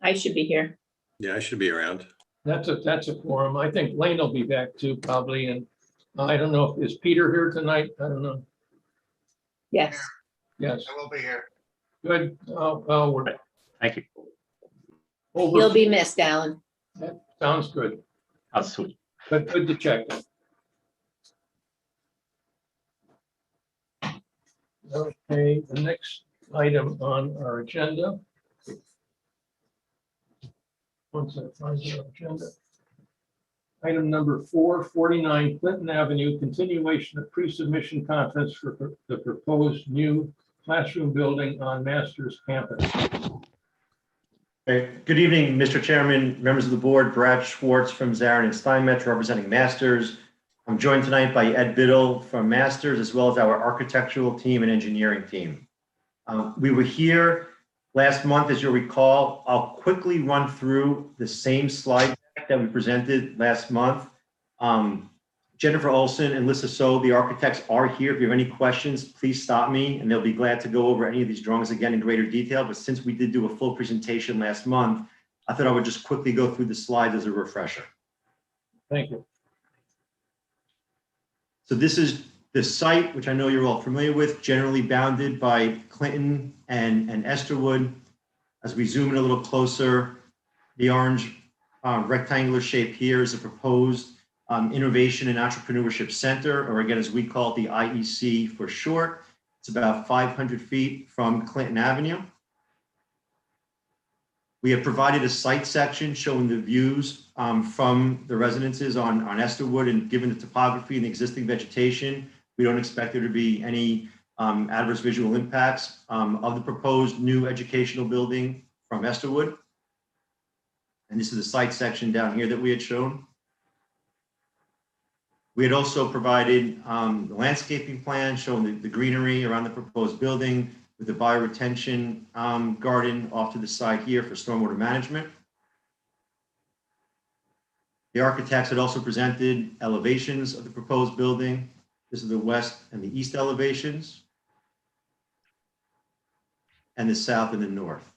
I should be here. Yeah, I should be around. That's a quorum. I think Lane will be back too, probably. And I don't know, is Peter here tonight? I don't know. Yes. Yes. I will be here. Good. Oh, well, we're Thank you. over. You'll be missed, Alan. That sounds good. How sweet. But good to check. Okay, the next item on our agenda. Once I find the agenda. Item number 4, 49 Clinton Avenue, continuation of pre-submission conference for the proposed new classroom building on Masters campus. Good evening, Mr. Chairman, members of the board. Brad Schwartz from Zarin and Steinmetz representing Masters. I'm joined tonight by Ed Biddle from Masters, as well as our architectural team and engineering team. We were here last month, as you'll recall. I'll quickly run through the same slide deck that we presented last month. Jennifer Olson and Lissa So, the architects, are here. If you have any questions, please stop me, and they'll be glad to go over any of these drawings again in greater detail. But since we did do a full presentation last month, I thought I would just quickly go through the slides as a refresher. Thank you. So this is the site, which I know you're all familiar with, generally bounded by Clinton and Esterwood. As we zoom in a little closer, the orange rectangular shape here is a proposed Innovation and Entrepreneurship Center, or again, as we call it, the IEC for short. It's about 500 feet from Clinton Avenue. We have provided a site section showing the views from the residences on Esterwood, and given the topography and the existing vegetation, we don't expect there to be any adverse visual impacts of the proposed new educational building from Esterwood. And this is the site section down here that we had shown. We had also provided the landscaping plan showing the greenery around the proposed building with the bioretention garden off to the side here for stormwater management. The architects had also presented elevations of the proposed building. This is the west and the east elevations, and the south and the north.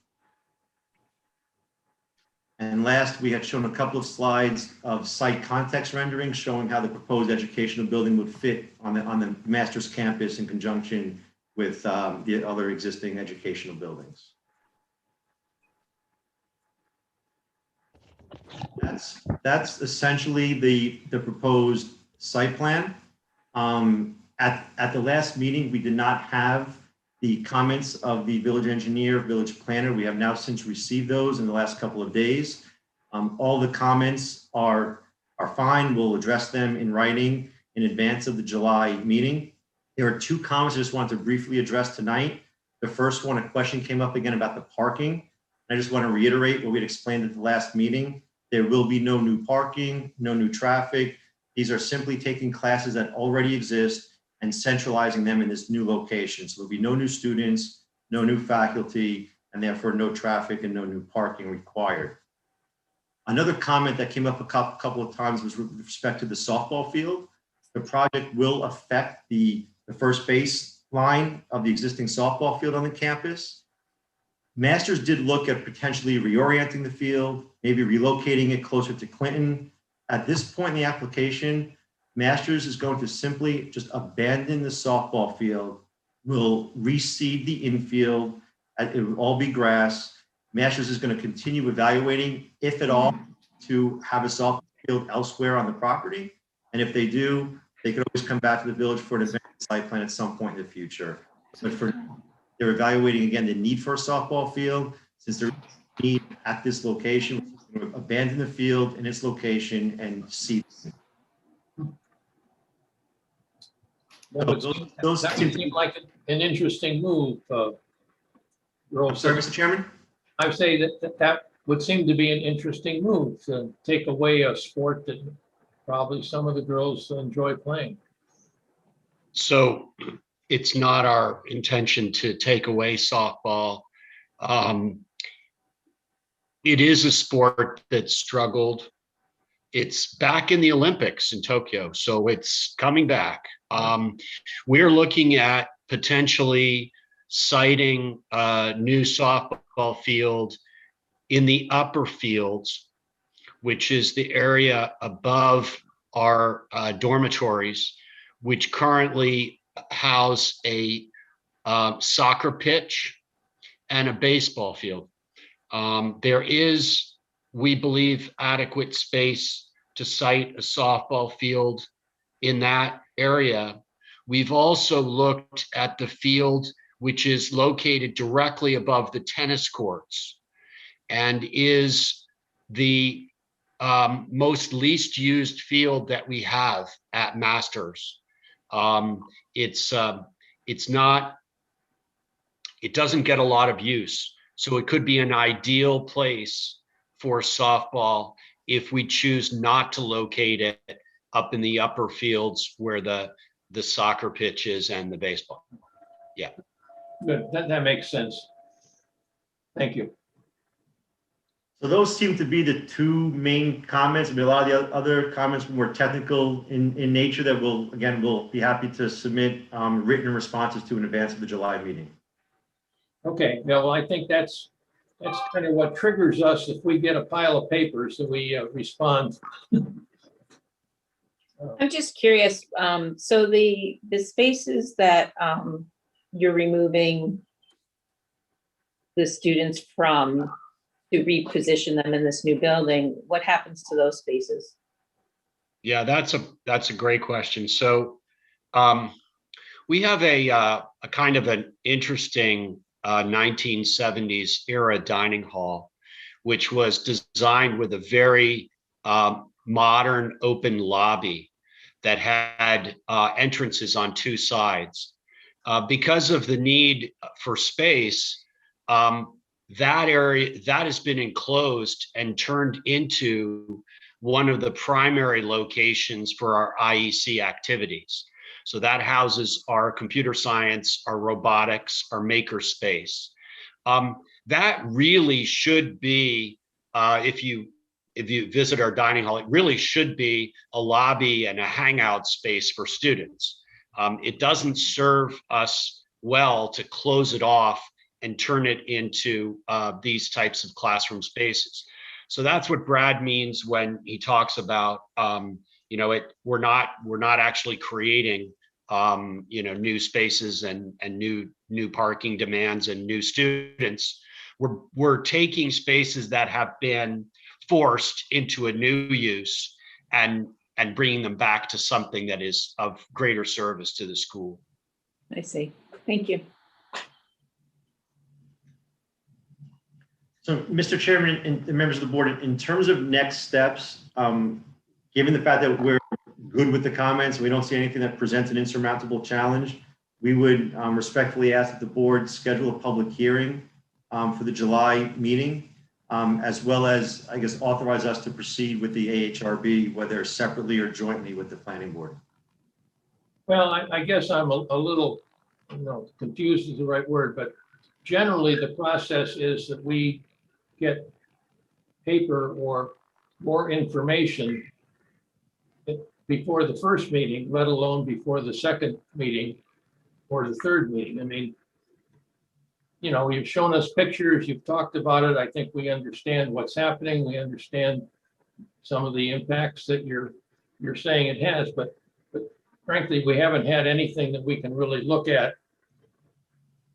And last, we had shown a couple of slides of site context rendering showing how the proposed educational building would fit on the master's campus in conjunction with the other existing educational buildings. That's essentially the proposed site plan. At the last meeting, we did not have the comments of the village engineer, village planner. We have now since received those in the last couple of days. All the comments are fine. We'll address them in writing in advance of the July meeting. There are two comments I just want to briefly address tonight. The first one, a question came up again about the parking. I just want to reiterate what we had explained at the last meeting. There will be no new parking, no new traffic. These are simply taking classes that already exist and centralizing them in this new location. So there'll be no new students, no new faculty, and therefore no traffic and no new parking required. Another comment that came up a couple of times was with respect to the softball field. The project will affect the first base line of the existing softball field on the campus. Masters did look at potentially reorienting the field, maybe relocating it closer to Clinton. At this point in the application, Masters is going to simply just abandon the softball field, will reseed the infield, it will all be grass. Masters is going to continue evaluating, if at all, to have a softball field elsewhere on the property. And if they do, they could always come back to the village for an advanced site plan at some point in the future. But for now, they're evaluating again the need for a softball field. Since there's a need at this location, we're going to abandon the field in its location and seed. That seemed like an interesting move. Sorry, Mr. Chairman? I would say that would seem to be an interesting move to take away a sport that probably some of the girls enjoy playing. So it's not our intention to take away softball. It is a sport that struggled. It's back in the Olympics in Tokyo, so it's coming back. We're looking at potentially siting a new softball field in the upper fields, which is the area above our dormitories, which currently house a soccer pitch and a baseball field. There is, we believe, adequate space to site a softball field in that area. We've also looked at the field which is located directly above the tennis courts and is the most least used field that we have at Masters. It doesn't get a lot of use. So it could be an ideal place for softball if we choose not to locate it up in the upper fields where the soccer pitch is and the baseball. Yeah. Good, that makes sense. Thank you. So those seem to be the two main comments. I mean, a lot of the other comments were more technical in nature that we'll be happy to submit written responses to in advance of the July meeting. Okay, well, I think that's kind of what triggers us if we get a pile of papers that we respond. I'm just curious, so the spaces that you're removing the students from to reposition them in this new building, what happens to those spaces? Yeah, that's a great question. So we have a kind of an interesting 1970s era dining hall, which was designed with a very modern open lobby that had entrances on two sides. Because of the need for space, that area, that has been enclosed and turned into one of the primary locations for our IEC activities. So that houses our computer science, our robotics, our maker space. That really should be, if you visit our dining hall, it really should be a lobby and a hangout space for students. It doesn't serve us well to close it off and turn it into these types of classroom spaces. So that's what Brad means when he talks about, we're not actually creating, new spaces and new parking demands and new students. We're taking spaces that have been forced into a new use and bringing them back to something that is of greater service to the school. I see. Thank you. So, Mr. Chairman and the members of the board, in terms of next steps, given the fact that we're good with the comments, we don't see anything that presents an insurmountable challenge, we would respectfully ask that the board schedule a public hearing for the July meeting, as well as, I guess, authorize us to proceed with the AHRB, whether separately or jointly with the planning board. Well, I guess I'm a little, confused is the right word, but generally the process is that we get paper or more information before the first meeting, let alone before the second meeting or the third meeting. I mean, you've shown us pictures, you've talked about it. I think we understand what's happening. We understand some of the impacts that you're saying it has, but frankly, we haven't had anything that we can really look at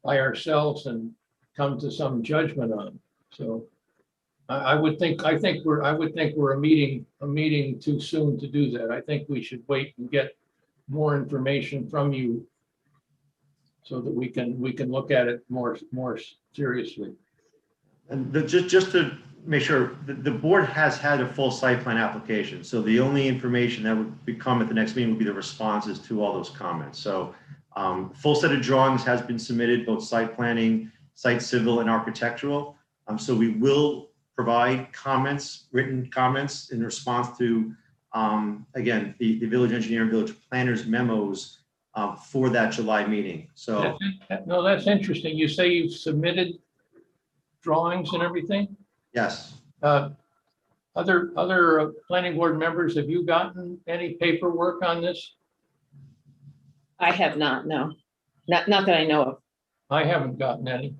by ourselves and come to some judgment on. So I would think we're a meeting too soon to do that. I think we should wait and get more information from you so that we can look at it more seriously. And just to make sure, the board has had a full site plan application. So the only information that would come at the next meeting would be the responses to all those comments. So full set of drawings has been submitted, both site planning, site civil, and architectural. So we will provide comments, written comments in response to, again, the village engineer and village planners memos for that July meeting. So no, that's interesting. You say you've submitted drawings and everything? Yes. Other planning board members, have you gotten any paperwork on this? I have not, no. Not that I know of. I haven't gotten any.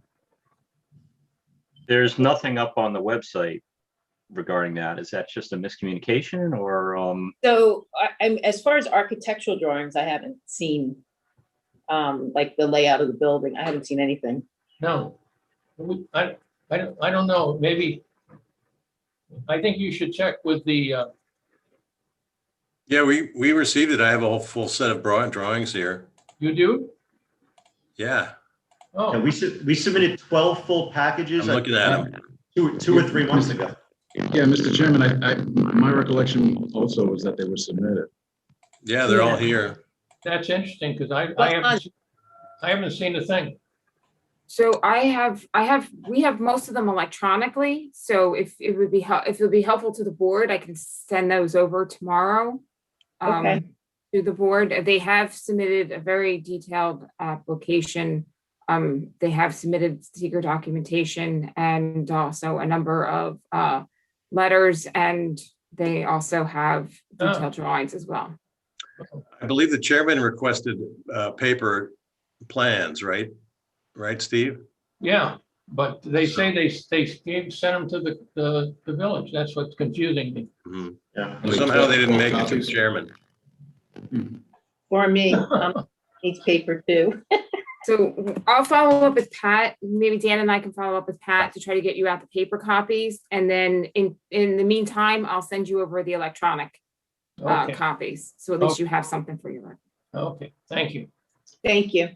There's nothing up on the website regarding that. Is that just a miscommunication or? So as far as architectural drawings, I haven't seen like the layout of the building. I haven't seen anything. No, I don't know. Maybe I think you should check with the. Yeah, we received it. I have a whole full set of drawings here. You do? Yeah. Oh. Yeah, we submitted 12 full packages. I'm looking at them. Two or 3 months ago. Yeah, Mr. Chairman, my recollection also was that they were submitted. Yeah, they're all here. That's interesting because I haven't seen a thing. So we have most of them electronically. So if it would be helpful to the board, I can send those over tomorrow. Okay. To the board. They have submitted a very detailed application. They have submitted secret documentation and also a number of letters, and they also have detailed drawings as well. I believe the chairman requested paper plans, right? Right, Steve? Yeah, but they say they sent them to the village. That's what's confusing me. Mm-hmm. Yeah. Well, somehow they didn't make it to the chairman. For me, needs paper too. So I'll follow up with Pat. Maybe Dan and I can follow up with Pat to try to get you out the paper copies. And then in the meantime, I'll send you over the electronic copies. So at least you have something for your record. Okay, thank you. Thank you.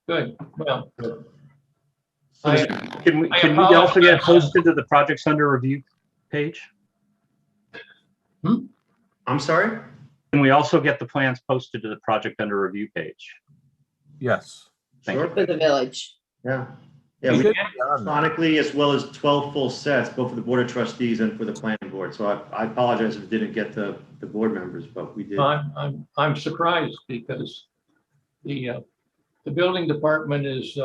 Good. Well, Can we also get posted to the projects under review page? I'm sorry? Can we also get the plans posted to the project under review page? Yes. Thank you. For the village. Yeah. Yeah, We we did. did electronically as well as 12 full sets, both for the Board of Trustees and for the Planning Board. So I apologize if it didn't get the board members, but we did. I'm surprised because the building department is,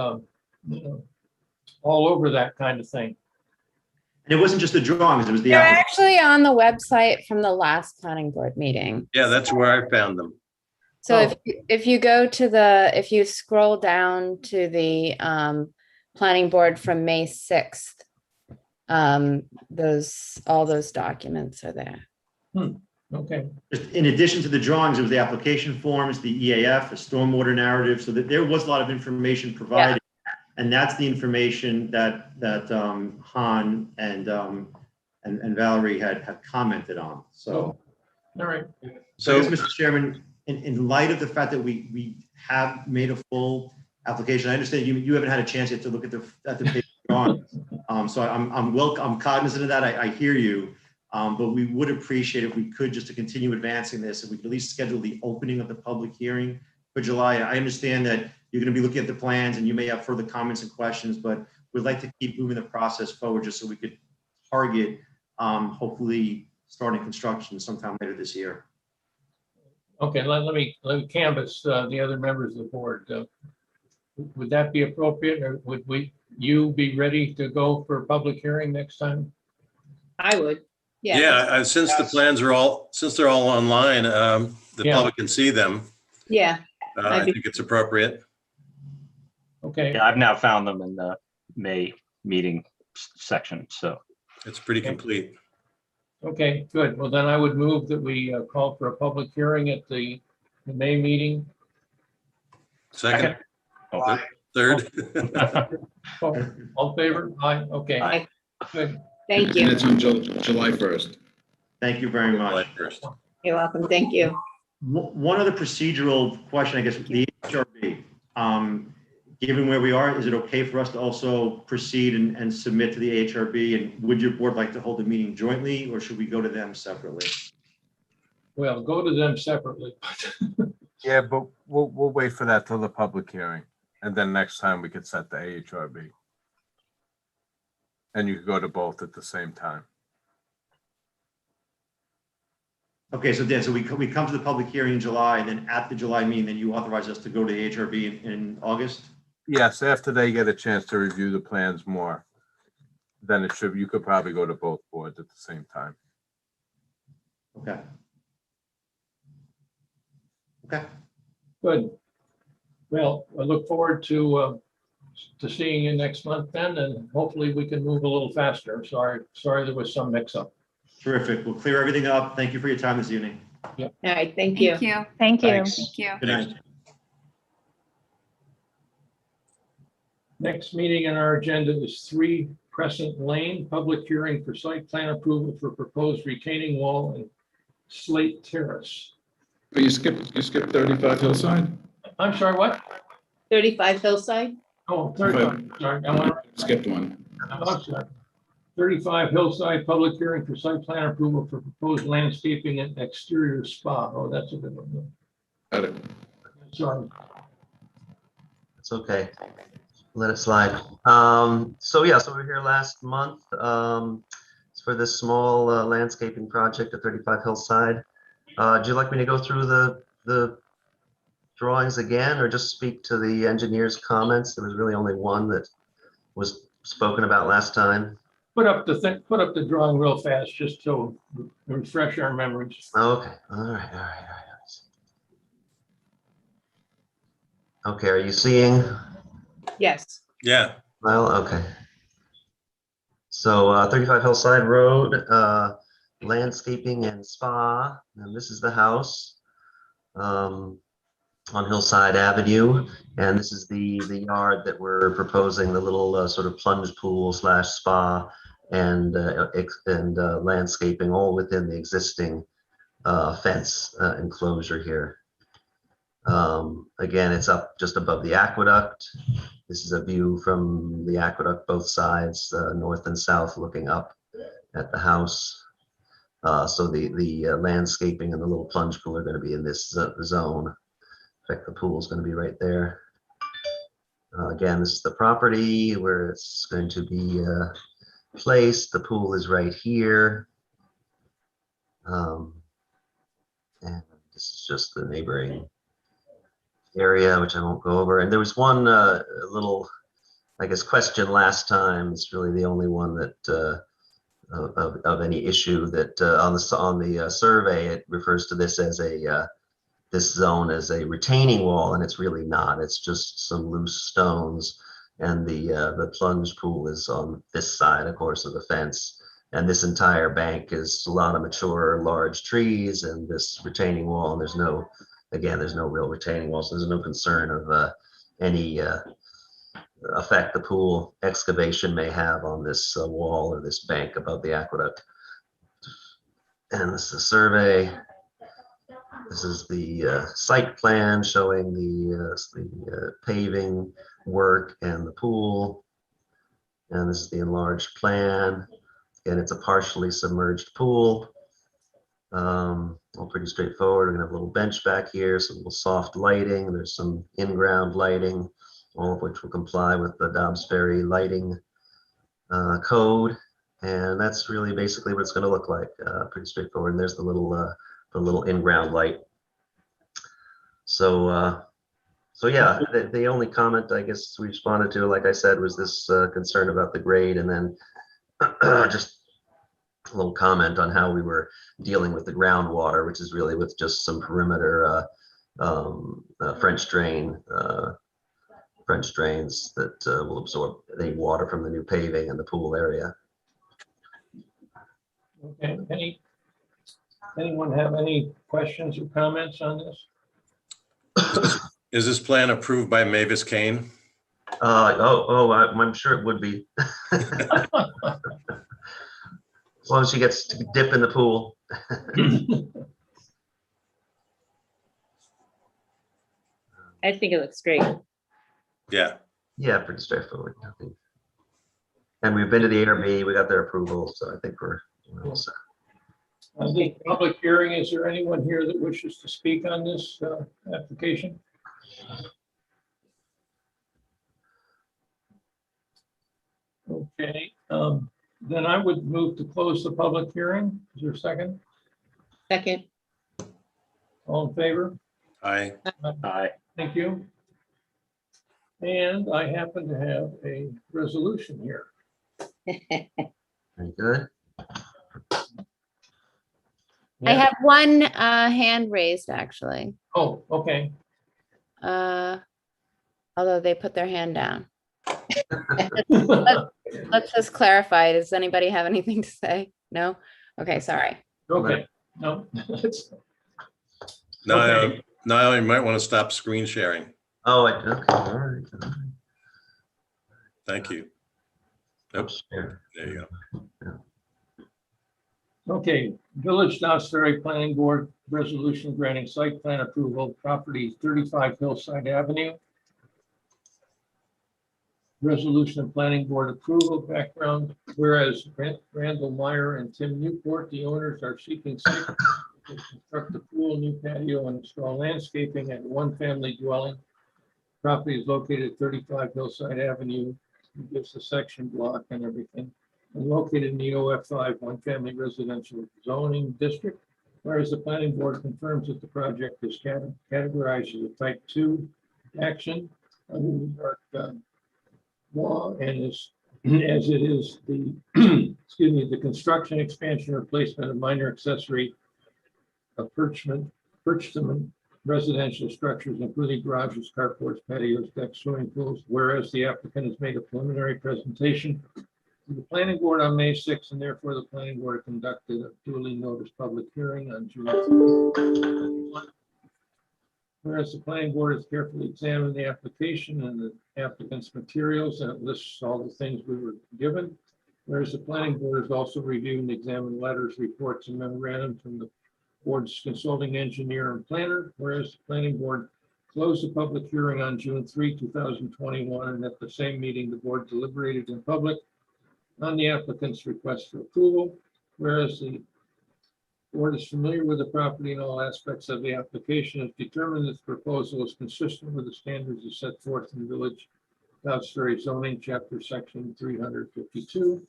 all over that kind of thing. And it wasn't just the drawings, it was the They're application. actually on the website from the last planning board meeting. Yeah, that's where I found them. So if you go to if you scroll down to the planning board from May 6th, all those documents are there. Okay. In addition to the drawings, it was the application forms, the EAF, the stormwater narrative, so that there was a lot of information provided. And that's the information that Han and Valerie had commented on. So, all right. So, I guess, Mr. Chairman, in light of the fact that we have made a full application, I understand you haven't had a chance yet to look at the paper drawings. So I'm cognizant of that. I hear you. But we would appreciate if we could, just to continue advancing this, if we could at least schedule the opening of the public hearing for July. I understand that you're going to be looking at the plans and you may have further comments and questions, but we'd like to keep moving the process forward just so we could target, hopefully starting construction sometime later this year. Okay, let me canvass the other members of the board. Would that be appropriate, or would you be ready to go for a public hearing next time? I would. Yeah. Yeah, since the plans are since they're all online, the public can see them. Yeah. I think it's appropriate. Okay. Yeah, I've now found them in the May meeting section, so. It's pretty complete. Okay, good. Well, then I would move that we call for a public hearing at the May meeting. Second. Okay. Third. All in favor? Aye, okay. Aye. Good. Thank And you. that's on July 1st. Thank you very much. You're welcome. Thank you. One other procedural question, I guess, the HRB. Given where we are, is it okay for us to also proceed and submit to the HRB? And would your board like to hold a meeting jointly, or should we go to them separately? Well, go to them separately. Yeah, but we'll wait for that till the public hearing, and then next time we could set the AHRB. And you could go to both at the same time. Okay, so Dan, so we come to the public hearing in July, and then at the July meeting, then you authorize us to go to the HRB in August? Yes, after they get a chance to review the plans more, then you could probably go to both boards at the same time. Okay. Okay. Good. Well, I look forward to seeing you next month then, and hopefully we can move a little faster. Sorry there was some mix-up. Terrific. We'll clear everything up. Thank you for your time this evening. Yeah. All right. Thank you. Thank you. Thank you. Thanks. Thank you. Good night. Next meeting on our agenda is 3 Crescent Lane, public hearing for site plan approval for proposed retaining wall and Slate Terrace. Oh, you skipped 35 Hillside? I'm sorry, what? 35 Hillside? Oh, 35, sorry. I went. Skipped one. I'm sorry. 35 Hillside, public hearing for site plan approval for proposed landscaping and exterior spa. Oh, that's a good one. Got it. Sorry. It's okay. Let it slide. So we were here last month. It's for this small landscaping project at 35 Hillside. Would you like me to go through the drawings again, or just speak to the engineer's comments? There was really only one that was spoken about last time. Put up the drawing real fast, just to refresh our memories. Okay. All right. Okay. Are you seeing? Yes. Yeah. Well, okay. So 35 Hillside Road, landscaping and spa, and this is the house on Hillside Avenue, and this is the yard that we're proposing, the little sort of plunge pool / spa and landscaping, all within the existing fence enclosure here. Again, it's up just above the aqueduct. This is a view from the aqueduct, both sides, north and south, looking up at the house. So the landscaping and the little plunge pool are going to be in this zone. In fact, the pool is going to be right there. Again, this is the property where it's going to be placed. The pool is right here. And this is just the neighboring area, which I won't go over. And there was one little, I guess, question last time. It's really the only one that of any issue that on the survey, it refers to this as a this zone as a retaining wall, and it's really not. It's just some loose stones, and the plunge pool is on this side, of course, of the fence. And this entire bank is a lot of mature, large trees, and this retaining wall. And there's no, again, there's no real retaining wall, so there's no concern of any effect the pool excavation may have on this wall or this bank above the aqueduct. And this is the survey. This is the site plan showing the paving work and the pool. And this is the enlarged plan. And it's a partially submerged pool. All pretty straightforward. We're gonna have a little bench back here, some little soft lighting. There's some in-ground lighting, all of which will comply with the Dobbs Ferry lighting code. And that's really basically what it's gonna look like. Pretty straightforward. And there's the little in-ground light. So yeah, the only comment I guess we responded to, like I said, was this concern about the grade, and then just a little comment on how we were dealing with the groundwater, which is really with just some perimeter French drains that will absorb the water from the new paving and the pool area. Okay, anyone have any questions or comments on this? Is this plan approved by Mavis Kane? I'm sure it would be. As long as she gets to dip in the pool. I think it looks great. Yeah. Yeah, pretty straightforward. I think. And we've been to the ARB, we got their approval, so I think we're all set. I think public hearing, is there anyone here that wishes to speak on this application? Okay, then I would move to close the public hearing. Is there a second? Second. All in favor? Aye. Aye. Thank you. And I happen to have a resolution here. Very good. I have one hand raised, actually. Oh, okay. Although they put their hand down. Let's just clarify. Does anybody have anything to say? No? Okay, sorry. Okay, no. Now you might want to stop screen sharing. Oh, okay, all right. Thank you. Oops. There you go. Okay, Village Dobbs Ferry Planning Board resolution granting site plan approval, property 35 Hillside Avenue. Resolution of Planning Board approval, background, whereas Randall Meyer and Tim Newport, the owners, are seeking site to construct a pool, new patio, and install landscaping at one family dwelling. Property is located at 35 Hillside Avenue. It gives the section block and everything. And located in the OF5 one family residential zoning district. Whereas the planning board confirms that the project is categorized as a type 2 action under New York law, and is as it is the excuse me, the construction, expansion, or replacement of minor accessory purchasement residential structures, including garages, carports, patios, decks, swimming pools. Whereas the applicant has made a preliminary presentation to the planning board on May 6th, and therefore the planning board conducted a duly noticed public hearing on June 21. Whereas the planning board has carefully examined the application and the applicant's materials, and it lists all the things we were given. Whereas the planning board has also reviewed and examined letters, reports, and memorandum from the board's consulting engineer and planner. Whereas the planning board closed the public hearing on June 3, 2021, and at the same meeting, the board deliberated in public on the applicant's request for approval. Whereas the board is familiar with the property and all aspects of the application, has determined that the proposal is consistent with the standards as set forth in Village Cloudstory zoning, chapter section 352.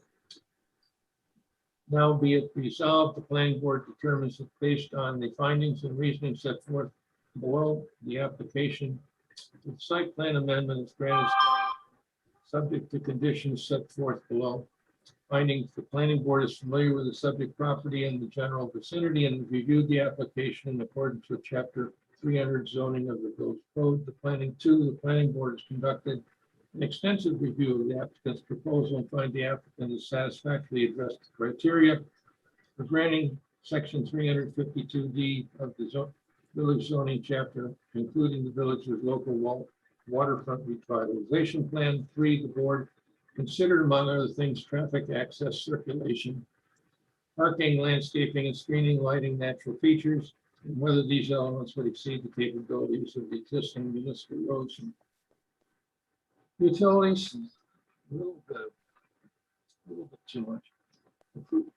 Now be it resolved, the planning board determines that based on the findings and reasoning set forth below, the application of site plan amendment is granted subject to conditions set forth below. Findings, the planning board is familiar with the subject property and the general vicinity and reviewed the application in accordance with chapter 300 zoning of the village code. The planning board has conducted an extensive review of the applicant's proposal and find the applicant has satisfactorily addressed the criteria for granting section 352D of the village zoning chapter, including the village's local waterfront revitalization plan. 3, the board considered, among other things, traffic access, circulation, parking, landscaping and screening, lighting, natural features, and whether these elements would exceed the capabilities of the existing municipal roads and utilities. A little bit too much.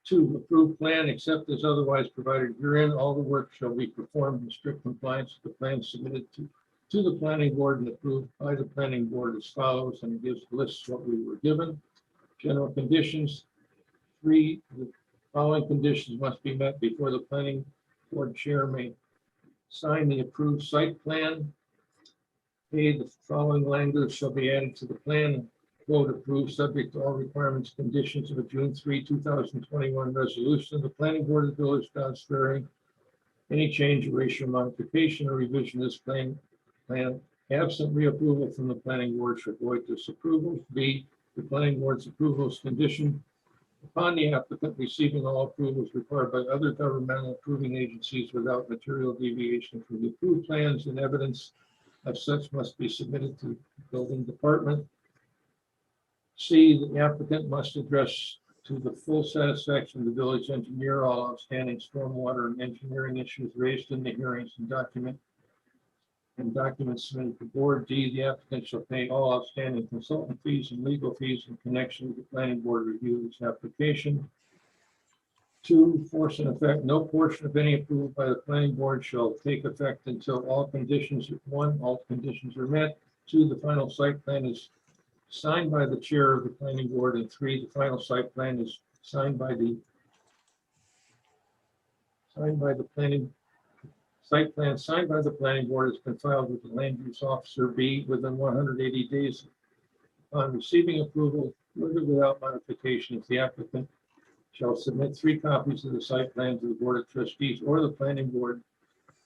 2, approved plan, except as otherwise provided herein, all the work shall be performed in strict compliance with the plan submitted to the planning board and approved by the planning board as follows, and it gives lists what we were given. General conditions. 3, the following conditions must be met before the planning board chair may sign the approved site plan. A, the following language shall be added to the plan, quote, approved subject to all requirements, conditions of a June 3, 2021 resolution of the planning board of the village of Cloudstory. Any change, erasure, modification, or revision of this plan absent reapproval from the planning board should void this approval. B, the planning board's approval is conditioned upon the applicant receiving all approvals required by other governmental approving agencies without material deviation from the approved plans, and evidence of such must be submitted to the building department. C, the applicant must address to the full satisfaction of the village engineer all outstanding stormwater and engineering issues raised in the hearings and documents submitted to the board. D, the applicant shall pay all outstanding consultant fees and legal fees in connection with the planning board review of this application. 2, force and effect. No portion of any approval by the planning board shall take effect until all conditions, 1, all conditions are met. 2, the final site plan is signed by the chair of the planning board, and 3, the final site plan is signed by the planning site plan signed by the planning board has been filed with the land use officer. B, within 180 days upon receiving approval, with or without modification, if the applicant shall submit 3 copies of the site plan to the board of trustees or the planning board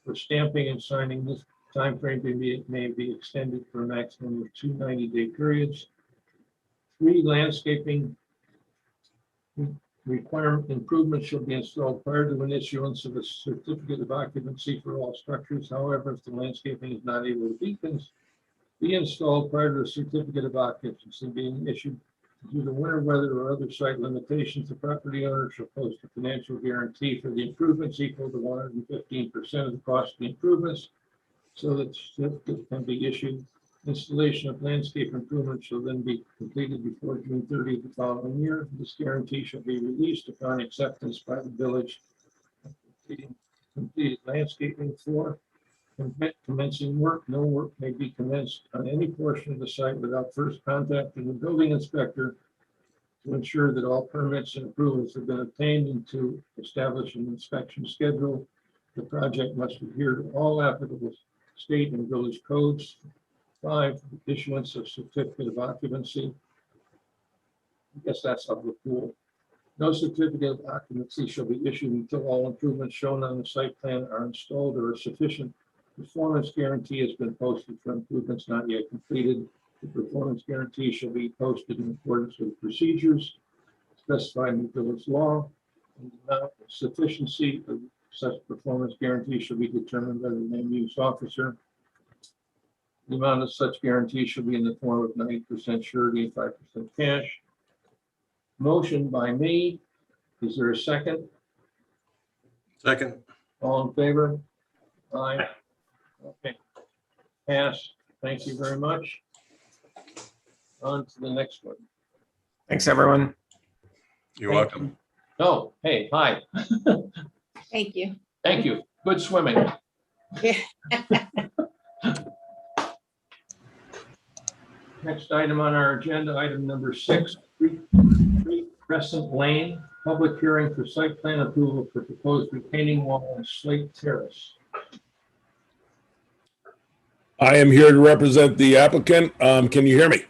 for stamping and signing. This time frame may be extended for a maximum of 2 90-day periods. 3, landscaping requirement improvements shall be installed prior to an issuance of a certificate of occupancy for all structures. However, if the landscaping is not able to be installed prior to a certificate of occupancy being issued due to winter weather or other site limitations, the property owner shall post a financial guarantee for the improvements equal to 115% of the cost of the improvements, so that certificate can be issued. Installation of landscape improvements shall then be completed before June 30 of the following year. This guarantee shall be released upon acceptance by the village of completed landscaping. 4, commencing work. No work may be commenced on any portion of the site without first contacting the building inspector to ensure that all permits and approvals have been obtained, and to establish an inspection schedule. The project must adhere to all applicable state and village codes. 5, issuance of certificate of occupancy. I guess that's of the pool. No certificate of occupancy shall be issued until all improvements shown on the site plan are installed or a sufficient performance guarantee has been posted for improvements not yet completed. The performance guarantee shall be posted in accordance with procedures specified in the village law. And the amount of sufficiency of such performance guarantee shall be determined by the land use officer. The amount of such guarantee should be in the form of 90% surety and 5% cash. Motion by me. Is there a second? Second. All in favor? Aye. Okay. Pass. Thank you very much. On to the next one. Thanks, everyone. You're welcome. Oh, hey, hi. Thank you. Thank you. Good swimming. Next item on our agenda, item number 6, 3 Crescent Lane, public hearing for site plan approval for proposed retaining wall on Slate Terrace. I am here to represent the applicant. Can you hear me?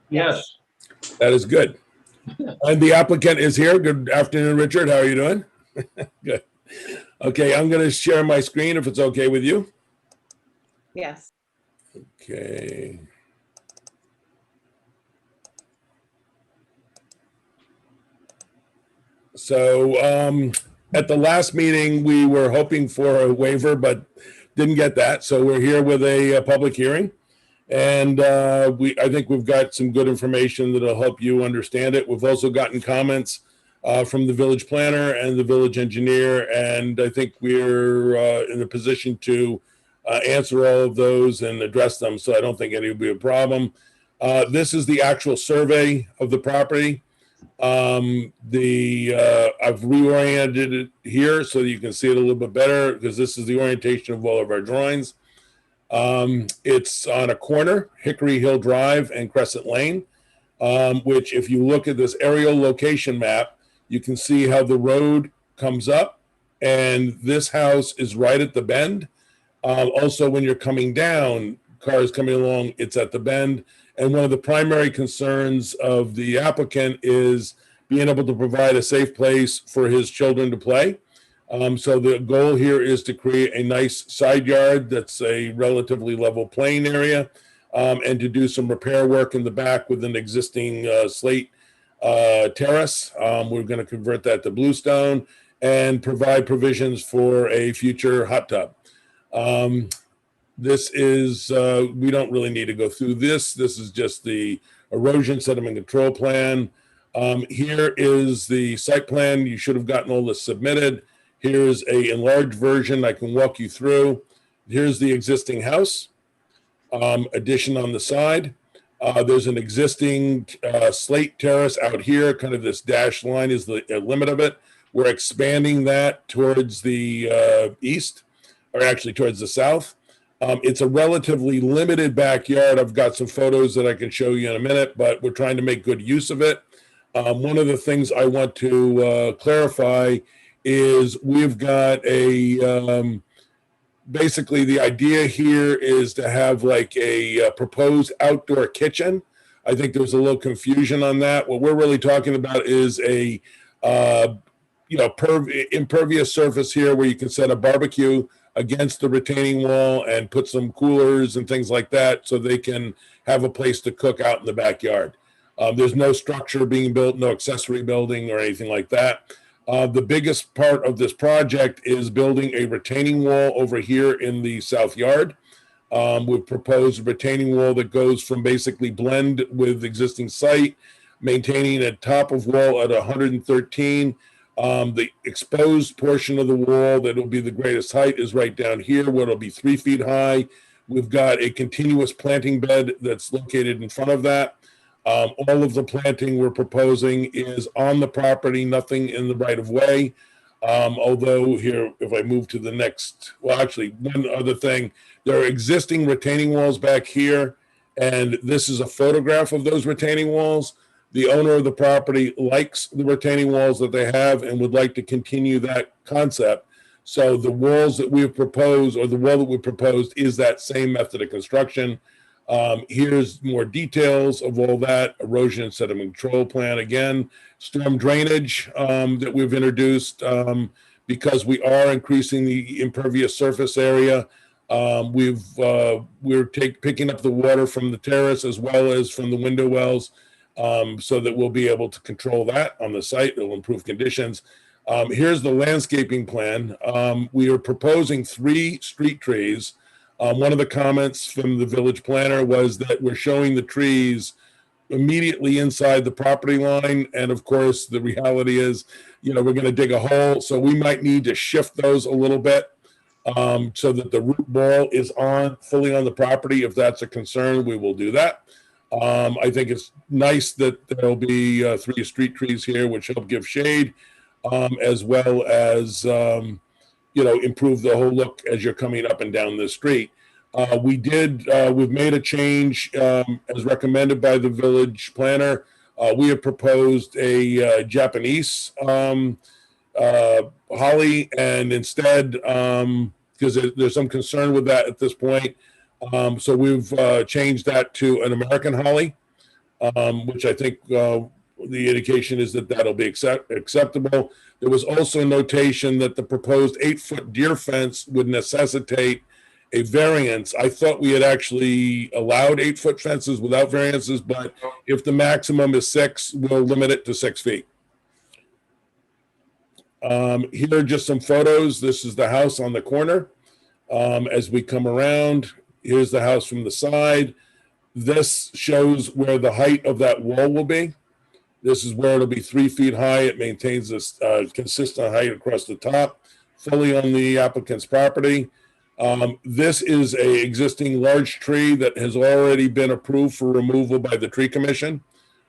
Yes. That is good. And the applicant is here. Good afternoon, Richard. How are you doing? Good. Okay, I'm going to share my screen if it's okay with you. Yes. Okay. So at the last meeting, we were hoping for a waiver, but didn't get that. So we're here with a public hearing. And I think we've got some good information that'll help you understand it. We've also gotten comments from the village planner and the village engineer. And I think we're in a position to answer all of those and address them. So I don't think any will be a problem. This is the actual survey of the property. I've reoriented it here so that you can see it a little bit better because this is the orientation of all of our drawings. It's on a corner, Hickory Hill Drive and Crescent Lane, which if you look at this aerial location map, you can see how the road comes up and this house is right at the bend. Also, when you're coming down, cars coming along, it's at the bend. And one of the primary concerns of the applicant is being able to provide a safe place for his children to play. So the goal here is to create a nice side yard that's a relatively level playing area and to do some repair work in the back with an existing slate terrace. We're going to convert that to bluestone and provide provisions for a future hot tub. This is, we don't really need to go through this. This is just the erosion sediment control plan. Here is the site plan. You should have gotten all this submitted. Here's a enlarged version I can walk you through. Here's the existing house, addition on the side. There's an existing slate terrace out here, kind of this dashed line is the limit of it. We're expanding that towards the east, or actually towards the south. It's a relatively limited backyard. I've got some photos that I can show you in a minute, but we're trying to make good use of it. One of the things I want to clarify is we've got a, basically the idea here is to have like a proposed outdoor kitchen. I think there's a little confusion on that. What we're really talking about is a, impervious surface here where you can set a barbecue against the retaining wall and put some coolers and things like that so they can have a place to cook out in the backyard. There's no structure being built, no accessory building or anything like that. The biggest part of this project is building a retaining wall over here in the south yard. We've proposed a retaining wall that goes from basically blend with existing site, maintaining a top of wall at 113. The exposed portion of the wall that will be the greatest height is right down here, where it'll be 3 feet high. We've got a continuous planting bed that's located in front of that. All of the planting we're proposing is on the property, nothing in the right of way. Although here, if I move to the next, well, actually, one other thing, there are existing retaining walls back here, and this is a photograph of those retaining walls. The owner of the property likes the retaining walls that they have and would like to continue that concept. So the walls that we have proposed, or the wall that we proposed, is that same method of construction. Here's more details of all that. Erosion and sediment control plan again. Storm drainage that we've introduced because we are increasing the impervious surface area. We're picking up the water from the terrace as well as from the window wells. So that we'll be able to control that on the site. It'll improve conditions. Here's the landscaping plan. We are proposing 3 street trees. One of the comments from the village planner was that we're showing the trees immediately inside the property line. And of course, the reality is, we're going to dig a hole. So we might need to shift those a little bit so that the root ball is fully on the property. If that's a concern, we will do that. I think it's nice that there'll be 3 street trees here, which help give shade, as well as, improve the whole look as you're coming up and down the street. We've made a change as recommended by the village planner. We have proposed a Japanese holly, and instead, because there's some concern with that at this point, so we've changed that to an American holly, which I think the indication is that that'll be acceptable. There was also a notation that the proposed 8-foot deer fence would necessitate a variance. I thought we had actually allowed 8-foot fences without variances, but if the maximum is 6, we'll limit it to 6 feet. Here are just some photos. This is the house on the corner. As we come around, here's the house from the side. This shows where the height of that wall will be. This is where it'll be 3 feet high. It maintains this consistent height across the top, fully on the applicant's property. This is a existing large tree that has already been approved for removal by the tree commission.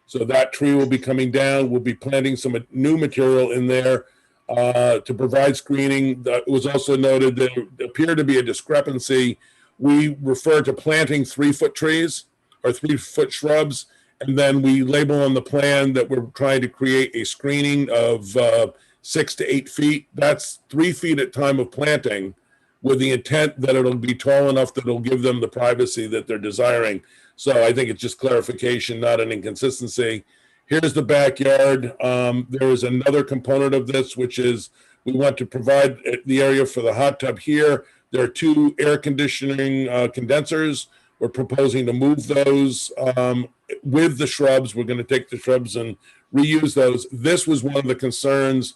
So that tree will be coming down. We'll be planting some new material in there to provide screening. It was also noted that there appeared to be a discrepancy. We refer to planting 3-foot trees or 3-foot shrubs, and then we label on the plan that we're trying to create a screening of 6 to 8 feet. That's 3 feet at time of planting, with the intent that it'll be tall enough that it'll give them the privacy that they're desiring. So I think it's just clarification, not an inconsistency. Here's the backyard. There is another component of this, which is we want to provide the area for the hot tub here. There are 2 air conditioning condensers. We're proposing to move those with the shrubs. We're going to take the shrubs and reuse those. This was one of the concerns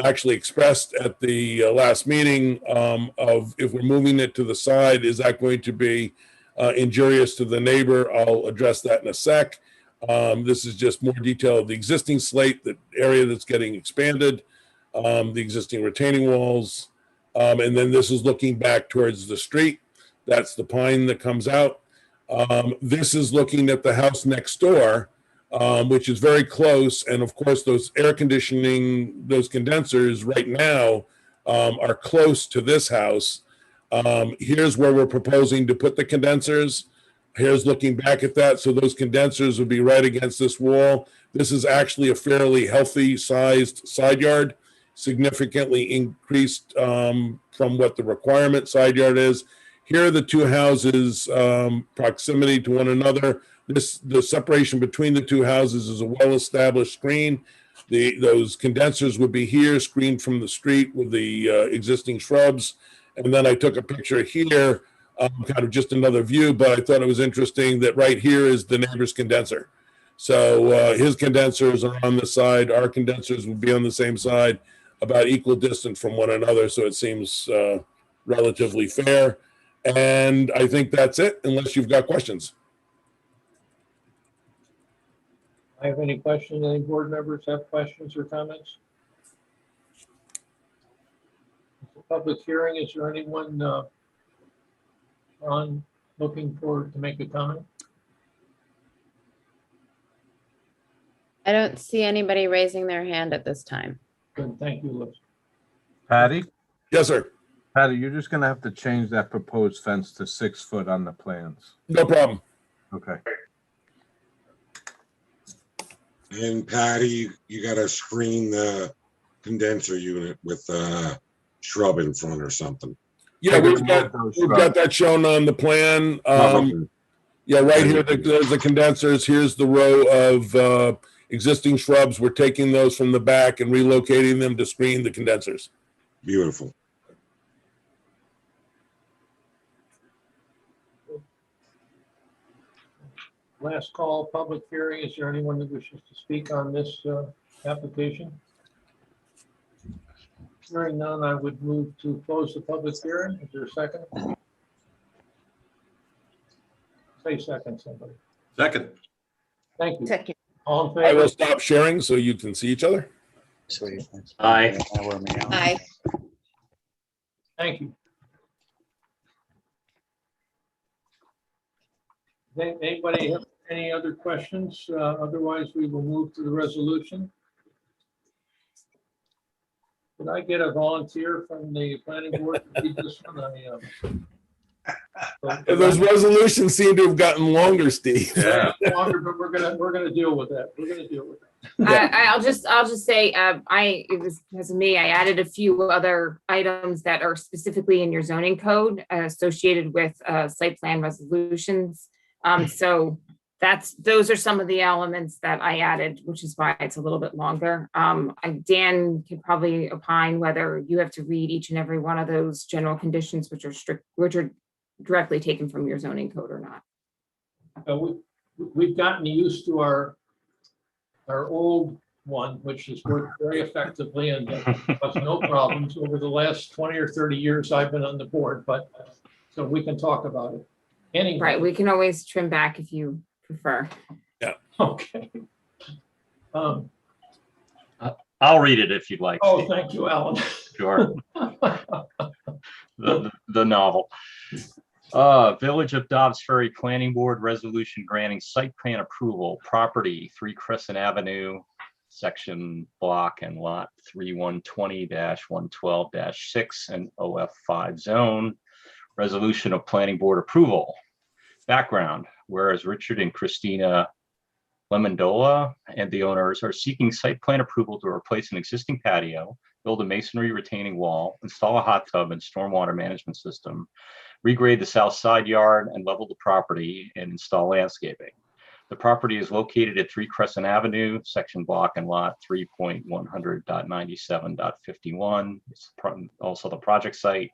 actually expressed at the last meeting of if we're moving it to the side, is that going to be injurious to the neighbor? I'll address that in a sec. This is just more detail of the existing slate, the area that's getting expanded, the existing retaining walls. And then this is looking back towards the street. That's the pine that comes out. This is looking at the house next door, which is very close. And of course, those air conditioning, those condensers right now are close to this house. Here's where we're proposing to put the condensers. Here's looking back at that. So those condensers would be right against this wall. This is actually a fairly healthy sized side yard, significantly increased from what the requirement side yard is. Here are the 2 houses, proximity to one another. The separation between the 2 houses is a well-established screen. Those condensers would be here, screened from the street with the existing shrubs. And then I took a picture here, kind of just another view, but I thought it was interesting that right here is the neighbor's condenser. So his condensers are on the side. Our condensers would be on the same side, about equal distance from one another. So it seems relatively fair. And I think that's it, unless you've got questions. I have any questions? Any board members have questions or comments? Public hearing, is there anyone on looking forward to make a comment? I don't see anybody raising their hand at this time. Good, thank you, Liz. Patty? Yes, sir. Patty, you're just gonna have to change that proposed fence to 6 foot on the plans. No problem. Okay. And Patty, you gotta screen the condenser unit with a shrub in front or something. Yeah, we've got that shown on the plan. Yeah, right here, there's the condensers. Here's the row of existing shrubs. We're taking those from the back and relocating them to screen the condensers. Beautiful. Last call, public hearing. Is there anyone that wishes to speak on this application? Hearing none, I would move to close the public hearing. Is there a second? Say second, somebody. Second. Thank you. Second. All in I favor? will stop sharing so you can see each other. Aye. Aye. Thank you. Anybody have any other questions? Otherwise, we will move to the resolution. Could I get a volunteer from the planning board to read this one? Those resolutions seem to have gotten longer, Steve. Yeah. Longer, but we're gonna deal with that. We're gonna deal with that. I'll just say, it was because of me, I added a few other items that are specifically in your zoning code associated with site plan resolutions. So those are some of the elements that I added, which is why it's a little bit longer. Dan could probably opine whether you have to read each and every one of those general conditions, which are directly taken from your zoning code or not. We've gotten used to our old one, which has worked very effectively and caused no problems over the last 20 or 30 years I've been on the board, but so we can talk about it. Anyway. Right, we can always trim back if you prefer. Yeah. Okay. I'll read it if you'd like. Oh, thank you, Alan. Sure. The novel. Village of Dobbs Ferry Planning Board Resolution granting site plan approval, property 3 Crescent Avenue, section block and lot 3120-112-6 and OF5 zone. Resolution of planning board approval. Background, whereas Richard and Christina Lemondola and the owners are seeking site plan approval to replace an existing patio, build a masonry retaining wall, install a hot tub and stormwater management system, regrade the south side yard and level the property and install landscaping. The property is located at 3 Crescent Avenue, section block and lot 3.100.97.51. It's also the project site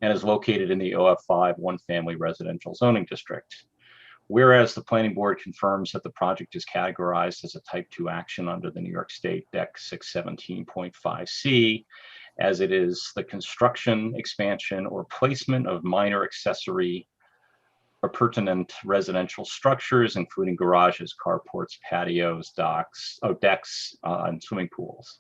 and is located in the OF5 one-family residential zoning district. Whereas the planning board confirms that the project is categorized as a type 2 action under the New York State Dec 617.5C, as it is the construction, expansion, or placement of minor accessory or pertinent residential structures, including garages, carports, patios, decks, and swimming pools.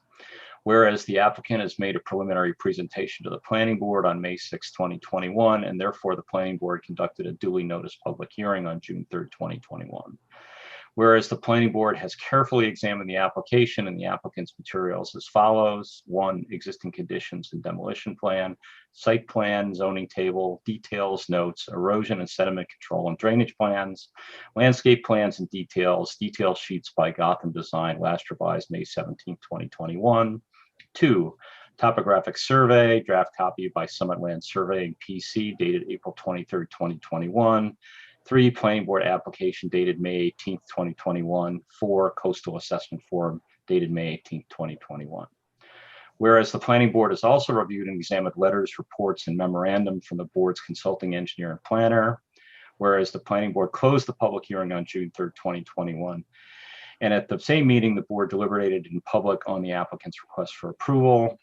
Whereas the applicant has made a preliminary presentation to the planning board on May 6, 2021, and therefore the planning board conducted a duly noticed public hearing on June 3, 2021. Whereas the planning board has carefully examined the application and the applicant's materials as follows: 1, existing conditions and demolition plan, site plan, zoning table, details, notes, erosion and sediment control and drainage plans, landscape plans and details, detail sheets by Gotham Design, last revised May 17, 2021. 2, topographic survey, draft copy by Summit Land Surveying PC dated April 23, 2021. 3, planning board application dated May 18, 2021. 4, coastal assessment form dated May 18, 2021. Whereas the planning board has also reviewed and examined letters, reports, and memorandum from the board's consulting engineer and planner. Whereas the planning board closed the public hearing on June 3, 2021. And at the same meeting, the board deliberated in public on the applicant's request for approval.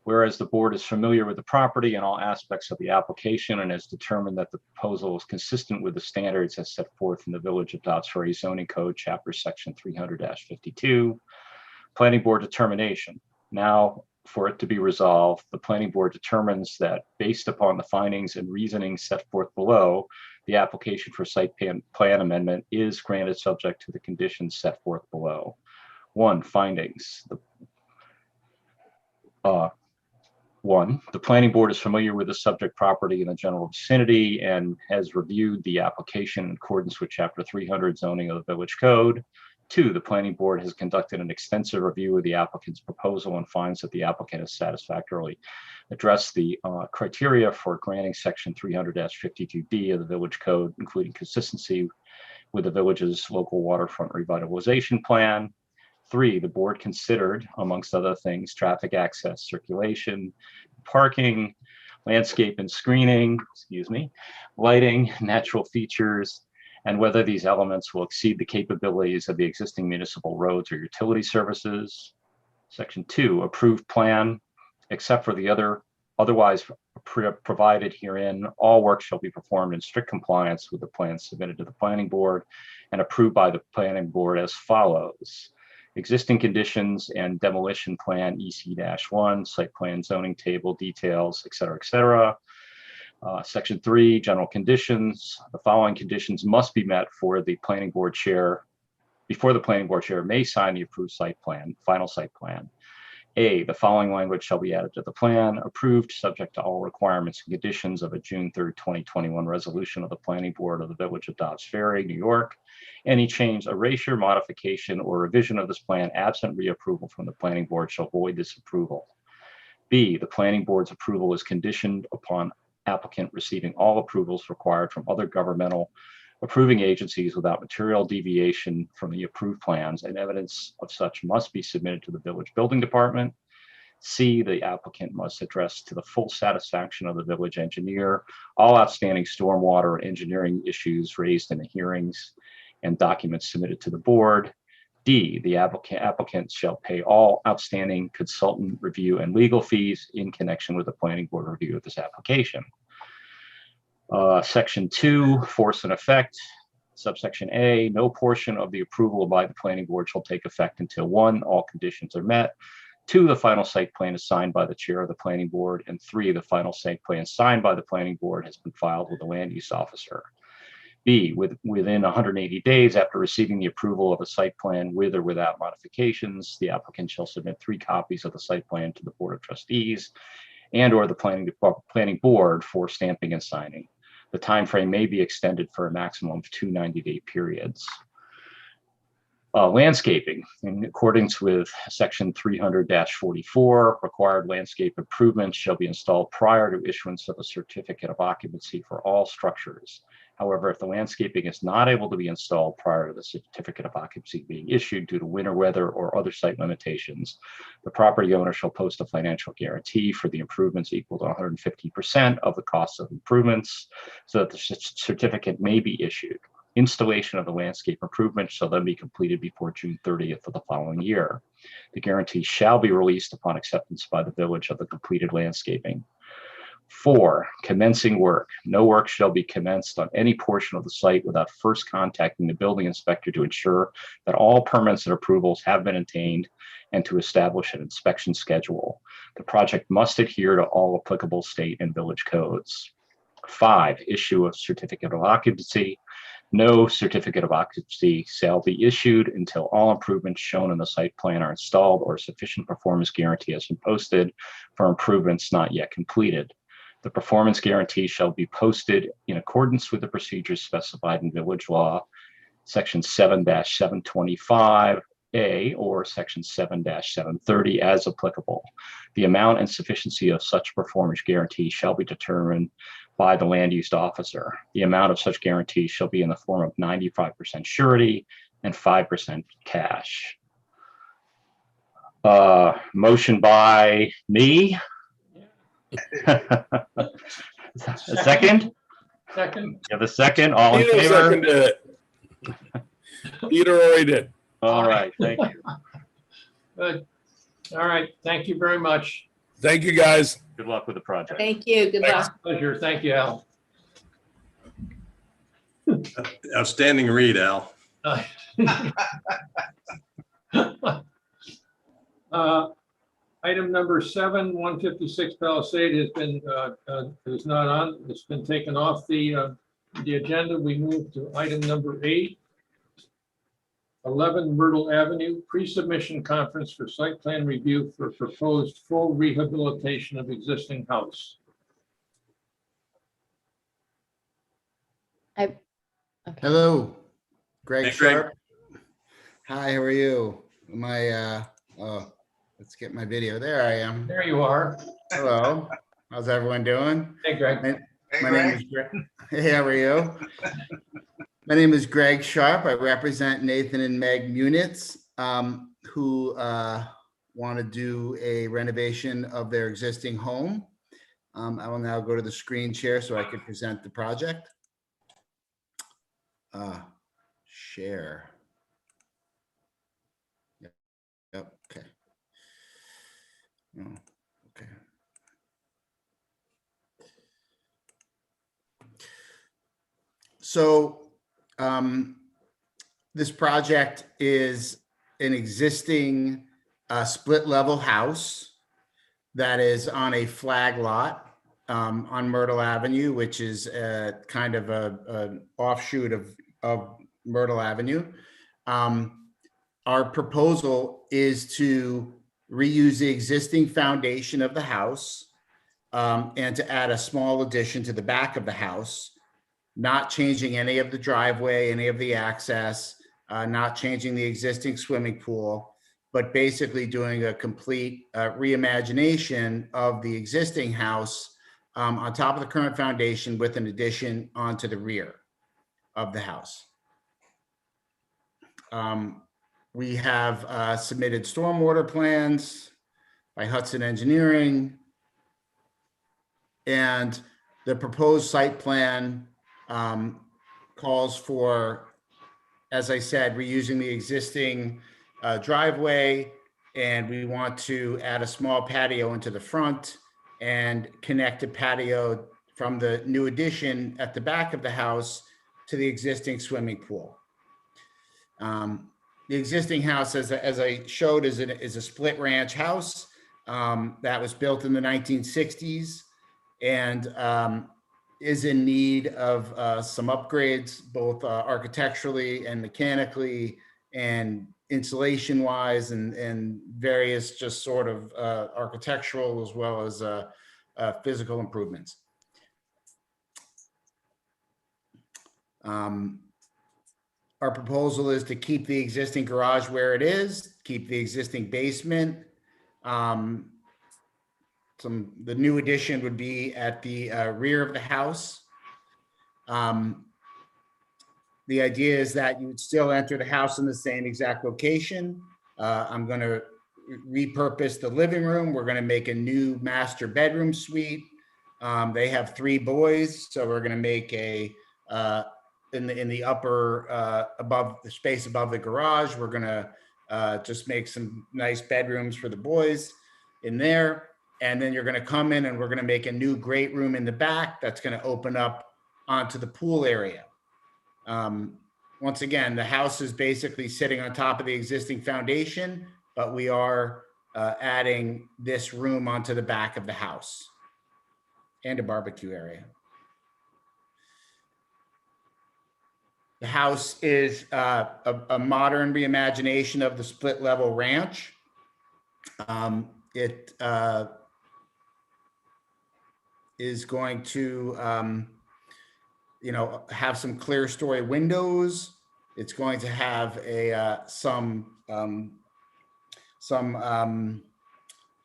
Whereas the board is familiar with the property and all aspects of the application and has determined that the proposal is consistent with the standards as set forth in the Village of Dobbs Ferry Zoning Code, Chapter Section 300-52. Planning board determination. Now, for it to be resolved, the planning board determines that based upon the findings and reasoning set forth below, the application for site plan amendment is granted subject to the conditions set forth below. 1, findings. 1, the planning board is familiar with the subject property in the general vicinity and has reviewed the application in accordance with Chapter 300 zoning of the Village Code. 2, the planning board has conducted an extensive review of the applicant's proposal and finds that the applicant has satisfactorily addressed the criteria for granting Section 300-52D of the Village Code, including consistency with the village's local waterfront revitalization plan. 3, the board considered, amongst other things, traffic access, circulation, parking, landscape and screening, lighting, natural features, and whether these elements will exceed the capabilities of the existing municipal roads or utility services. Section 2, approved plan, except for the otherwise provided herein, all work shall be performed in strict compliance with the plan submitted to the planning board and approved by the planning board as follows: existing conditions and demolition plan EC-1, site plan zoning table details, et cetera, et cetera. Section 3, general conditions. The following conditions must be met for the planning board chair, before the planning board chair may sign the approved site plan, final site plan. A, the following language shall be added to the plan, approved subject to all requirements and conditions of a June 3rd, 2021 resolution of the Planning Board of the Village of Dobbs Ferry, New York. Any change, erasure, modification, or revision of this plan absent reapproval from the Planning Board shall void this approval. B, the Planning Board's approval is conditioned upon applicant receiving all approvals required from other governmental approving agencies without material deviation from the approved plans, and evidence of such must be submitted to the village building department. C, the applicant must address to the full satisfaction of the village engineer all outstanding stormwater engineering issues raised in the hearings and documents submitted to the board. D, the applicant shall pay all outstanding consultant review and legal fees in connection with the planning board review of this application. Section 2, force and effect. Subsection A, no portion of the approval by the planning board shall take effect until 1, all conditions are met. 2, the final site plan is signed by the chair of the planning board. And 3, the final site plan signed by the planning board has been filed with the land use officer. B, within 180 days after receiving the approval of a site plan with or without modifications, the applicant shall submit 3 copies of the site plan to the Board of Trustees and or the planning board for stamping and signing. The time frame may be extended for a maximum of 2 90-day periods. Landscaping, in accordance with section 300-44, required landscape improvements shall be installed prior to issuance of a certificate of occupancy for all structures. However, if the landscaping is not able to be installed prior to the certificate of occupancy being issued due to winter weather or other site limitations, the property owner shall post a financial guarantee for the improvements equal to 150% of the cost of improvements so that the certificate may be issued. Installation of the landscape improvement shall then be completed before June 30th of the following year. The guarantee shall be released upon acceptance by the village of the completed landscaping. 4, commencing work. No work shall be commenced on any portion of the site without first contacting the building inspector to ensure that all permits and approvals have been obtained and to establish an inspection schedule. The project must adhere to all applicable state and village codes. 5, issue a certificate of occupancy. No certificate of occupancy shall be issued until all improvements shown in the site plan are installed or sufficient performance guarantee has been posted for improvements not yet completed. The performance guarantee shall be posted in accordance with the procedures specified in village law, section 7-725A or section 7-730 as applicable. The amount and sufficiency of such performance guarantee shall be determined by the land use officer. The amount of such guarantee shall be in the form of 95% surety and 5% cash. Motion by me. A second? Second. You have a second? All in Peter favor? seconded it. Peter already did. All right, thank you. Good. All right, thank you very much. Thank you, guys. Good luck with the project. Thank you. Good luck. Pleasure. Thank you, Al. Outstanding read, Al. Item number 7, 156 Palisade has been is not on. It's been taken off the agenda. We move to item number 8, 11 Myrtle Avenue, pre-submission conference for site plan review for proposed full rehabilitation of existing house. Hello, Greg Hey, Greg. Sharp. Hi, how are you? Let's get my video. There I am. There you are. Hello. How's everyone doing? Hey, Greg. My name is Greg. Hey, how are you? My name is Greg Sharp. I represent Nathan and Meg Munitz, who want to do a renovation of their existing home. I will now go to the screen share so I can present the project. Share. Yep. Okay. Oh, okay. So this project is an existing split level house that is on a flag lot on Myrtle Avenue, which is kind of an offshoot of Myrtle Avenue. Our proposal is to reuse the existing foundation of the house, and to add a small addition to the back of the house, not changing any of the driveway, any of the access, not changing the existing swimming pool, but basically doing a complete reimagination of the existing house on top of the current foundation with an addition onto the rear of the house. We have submitted stormwater plans by Hudson Engineering. And the proposed site plan calls for, as I said, reusing the existing driveway, and we want to add a small patio into the front and connect a patio from the new addition at the back of the house to the existing swimming pool. The existing house, as I showed, is a split ranch house that was built in the 1960s and is in need of some upgrades, both architecturally and mechanically and insulation wise, and various just sort of architectural as well as physical improvements. Our proposal is to keep the existing garage where it is, keep the existing basement. The new addition would be at the rear of the house. The idea is that you would still enter the house in the same exact location. I'm going to repurpose the living room. We're going to make a new master bedroom suite. They have 3 boys, so we're going to make a in the upper above the space above the garage. We're going to just make some nice bedrooms for the boys in there. And then you're going to come in and we're going to make a new great room in the back that's going to open up onto the pool area. Once again, the house is basically sitting on top of the existing foundation, but we are adding this room onto the back of the house and a barbecue area. The house is a modern reimagination of the split level ranch. It is going to, have some clear story windows. It's going to have a some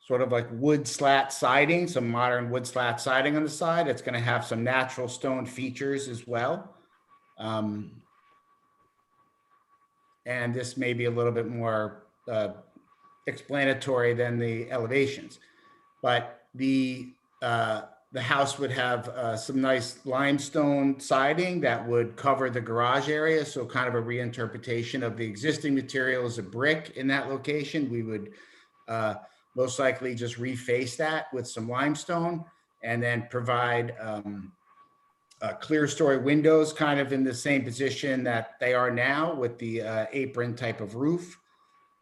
sort of like wood slat siding, some modern wood slat siding on the side. It's going to have some natural stone features as well. And this may be a little bit more explanatory than the elevations, but the house would have some nice limestone siding that would cover the garage area. So kind of a reinterpretation of the existing material as a brick in that location. We would most likely just reface that with some limestone and then provide clear story windows kind of in the same position that they are now with the apron type of roof.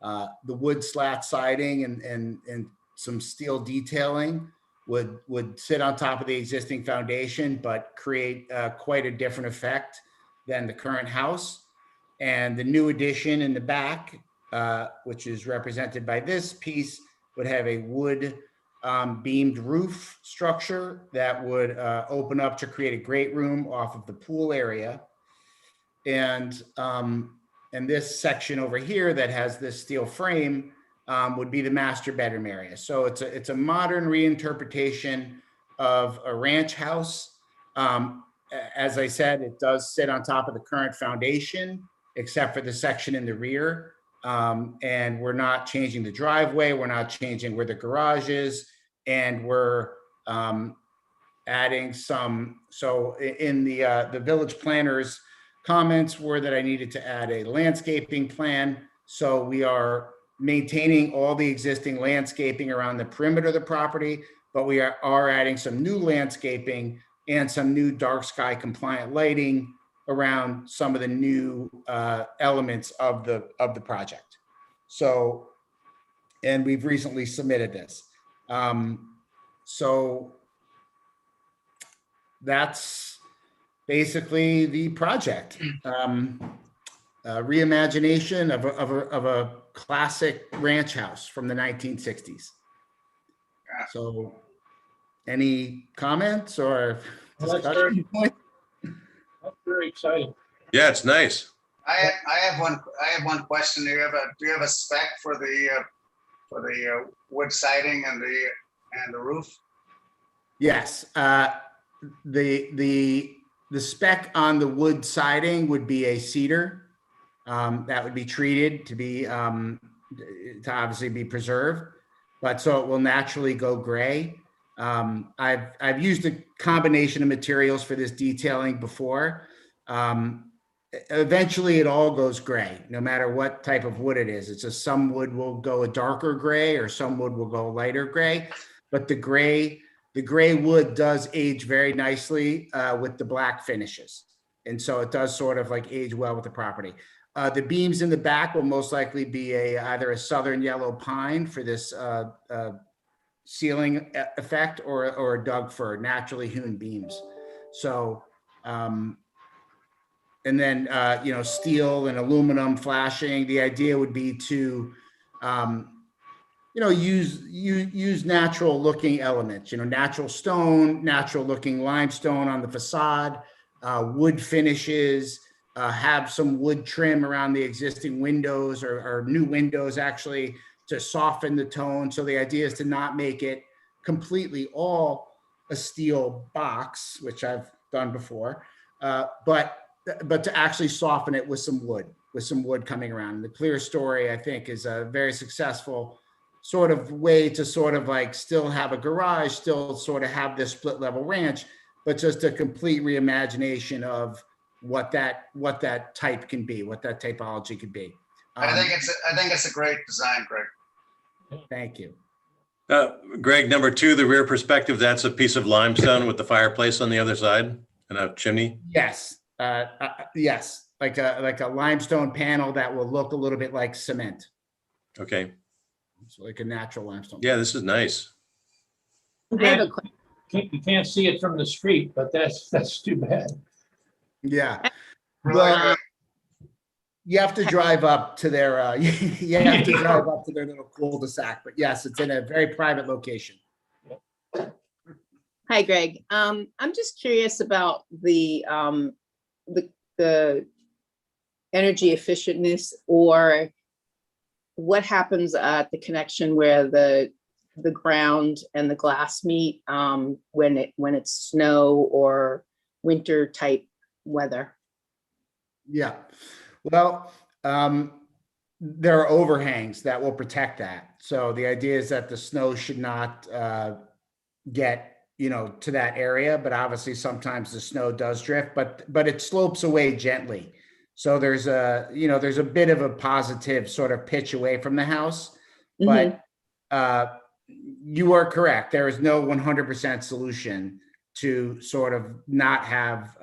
The wood slat siding and some steel detailing would sit on top of the existing foundation, but create quite a different effect than the current house. And the new addition in the back, which is represented by this piece, would have a wood beamed roof structure that would open up to create a great room off of the pool area. And this section over here that has this steel frame would be the master bedroom area. So it's a modern reinterpretation of a ranch house. As I said, it does sit on top of the current foundation, except for the section in the rear. And we're not changing the driveway. We're not changing where the garage is. And we're adding some, so in the village planner's comments were that I needed to add a landscaping plan. So we are maintaining all the existing landscaping around the perimeter of the property, but we are adding some new landscaping and some new dark sky compliant lighting around some of the new elements of the project. So, and we've recently submitted this. So that's basically the project. reimagination of a classic ranch house from the 1960s. So any comments or Well, that's very, discussion? that's very exciting. Yeah, it's nice. I have one question. Do you have a spec for the wood siding and the roof? Yes, the spec on the wood siding would be a cedar that would be treated to be to obviously be preserved, but so it will naturally go gray. I've used a combination of materials for this detailing before. Eventually, it all goes gray, no matter what type of wood it is. It's just some wood will go a darker gray, or some wood will go lighter gray, but the gray wood does age very nicely with the black finishes. And so it does sort of like age well with the property. The beams in the back will most likely be either a southern yellow pine for this ceiling effect, or a Doug fir, naturally hewn beams. So, and then, steel and aluminum flashing. The idea would be to, use natural looking elements, natural stone, natural looking limestone on the facade, wood finishes, have some wood trim around the existing windows or new windows actually to soften the tone. So the idea is to not make it completely all a steel box, which I've done before, but to actually soften it with some wood coming around. And the clear story, I think, is a very successful sort of way to sort of like still have a garage, still sort of have this split level ranch, but just a complete reimagination of what that type can be, what that typology could be. I think it's a great design, Greg. Thank you. Greg, number 2, the rear perspective, that's a piece of limestone with the fireplace on the other side and a chimney? Yes. Yes. Like a limestone panel that will look a little bit like cement. Okay. So like a natural limestone. Yeah, this is nice. I have a question. You can't see it from the street, but that's too bad. Yeah. Well, you have to drive up to their, you have to drive up to their little cul-de-sac, but yes, it's in a very private location. Hi, Greg. I'm just curious about the energy efficientness, or what happens at the connection where the ground and the glass meet when it's snow or winter type weather. Yeah. Well, there are overhangs that will protect that. So the idea is that the snow should not get, to that area, but obviously sometimes the snow does drift, but it slopes away gently. So there's a bit of a positive sort of pitch away from the house, but you are correct. There is no 100% solution to sort of not have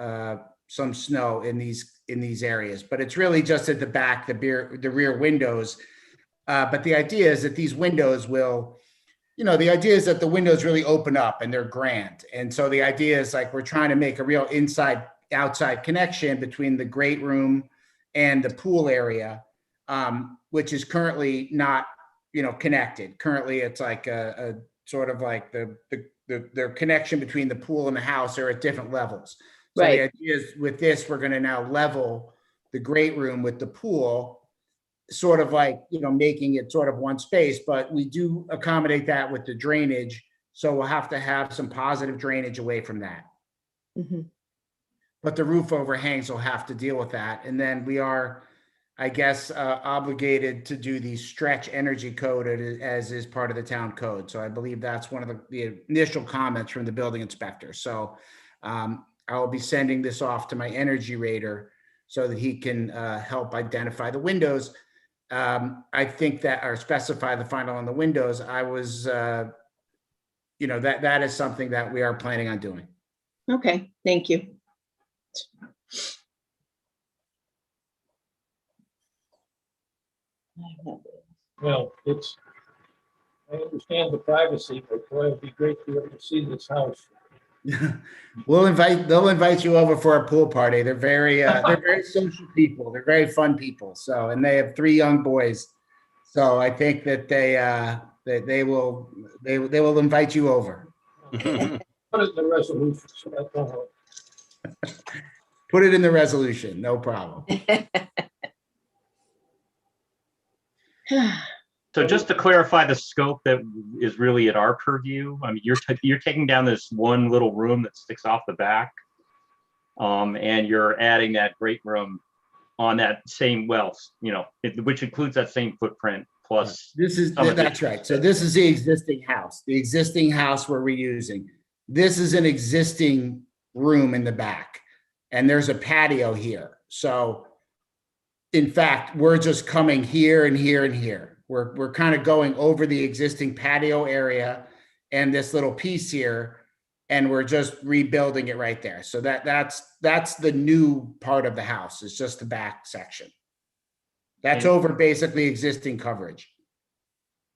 some snow in these areas, but it's really just at the back, the rear windows. But the idea is that these windows will, the idea is that the windows really open up and they're grand. And so the idea is like, we're trying to make a real inside outside connection between the great room and the pool area, which is currently not, connected. Currently, it's like a sort of like the connection between the pool and the house are at different levels. So the idea is with this, we're going to now level the great room with the pool, sort of like, making it sort of one space, but we do accommodate that with the drainage. So we'll have to have some positive drainage away from that. But the roof overhangs will have to deal with that. And then we are, I guess, obligated to do the stretch energy code as is part of the town code. So I believe that's one of the initial comments from the building inspector. So I will be sending this off to my energy rater so that he can help identify the windows. I think that, or specify the final on the windows. I was, that is something that we are planning on doing. Okay, thank you. Well, I understand the privacy, but boy, it'd be great to be able to see this house. They'll invite you over for a pool party. They're very social people. They're very fun people. So, and they have 3 young boys. So I think that they will invite you over. Put it in the resolution. So I don't know. Put it in the resolution, no problem. So just to clarify the scope that is really at our purview, I mean, you're taking down this one little room that sticks off the back, and you're adding that great room on that same, which includes that same footprint plus. That's right. So this is the existing house we're reusing. This is an existing room in the back, and there's a patio here. So in fact, we're just coming here and here and here. We're kind of going over the existing patio area and this little piece here, and we're just rebuilding it right there. So that's the new part of the house. It's just the back section. That's over basically existing coverage.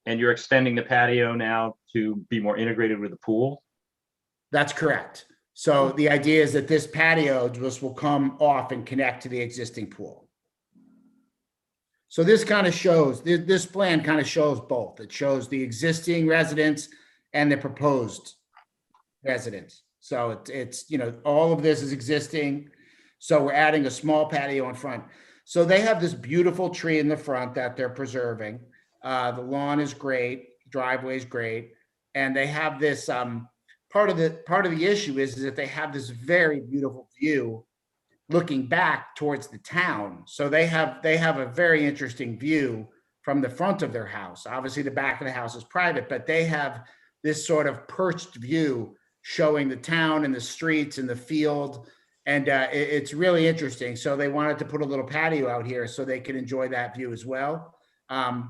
And you're extending the patio now to be more integrated with the pool? That's correct. So the idea is that this patio just will come off and connect to the existing pool. So this kind of shows, this plan kind of shows both. It shows the existing residence and the proposed residence. So it's all of this is existing. So we're adding a small patio in front. So they have this beautiful tree in the front that they're preserving. The lawn is great, driveway is great. And they have this, part of the issue is that they have this very beautiful view looking back towards the town. So they have a very interesting view from the front of their house. Obviously the back of the house is private, but they have this sort of perched view showing the town and the streets and the field. And it's really interesting. So they wanted to put a little patio out here so they could enjoy that view as well. And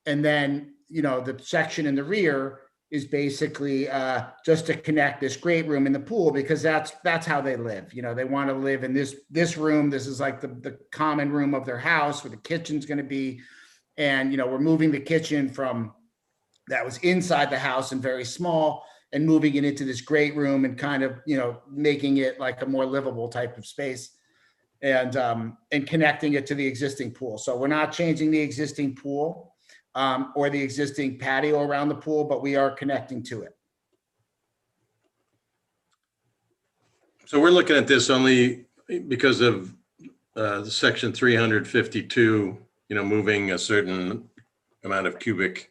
then, the section in the rear is basically just to connect this great room in the pool, because that's how they live. They want to live in this room. This is like the common room of their house where the kitchen's going to be. And, we're moving the kitchen from that was inside the house and very small and moving it into this great room and kind of, making it like a more livable type of space and connecting it to the existing pool. So we're not changing the existing pool or the existing patio around the pool, but we are connecting to it. So we're looking at this only because of the section 352, moving a certain amount of cubic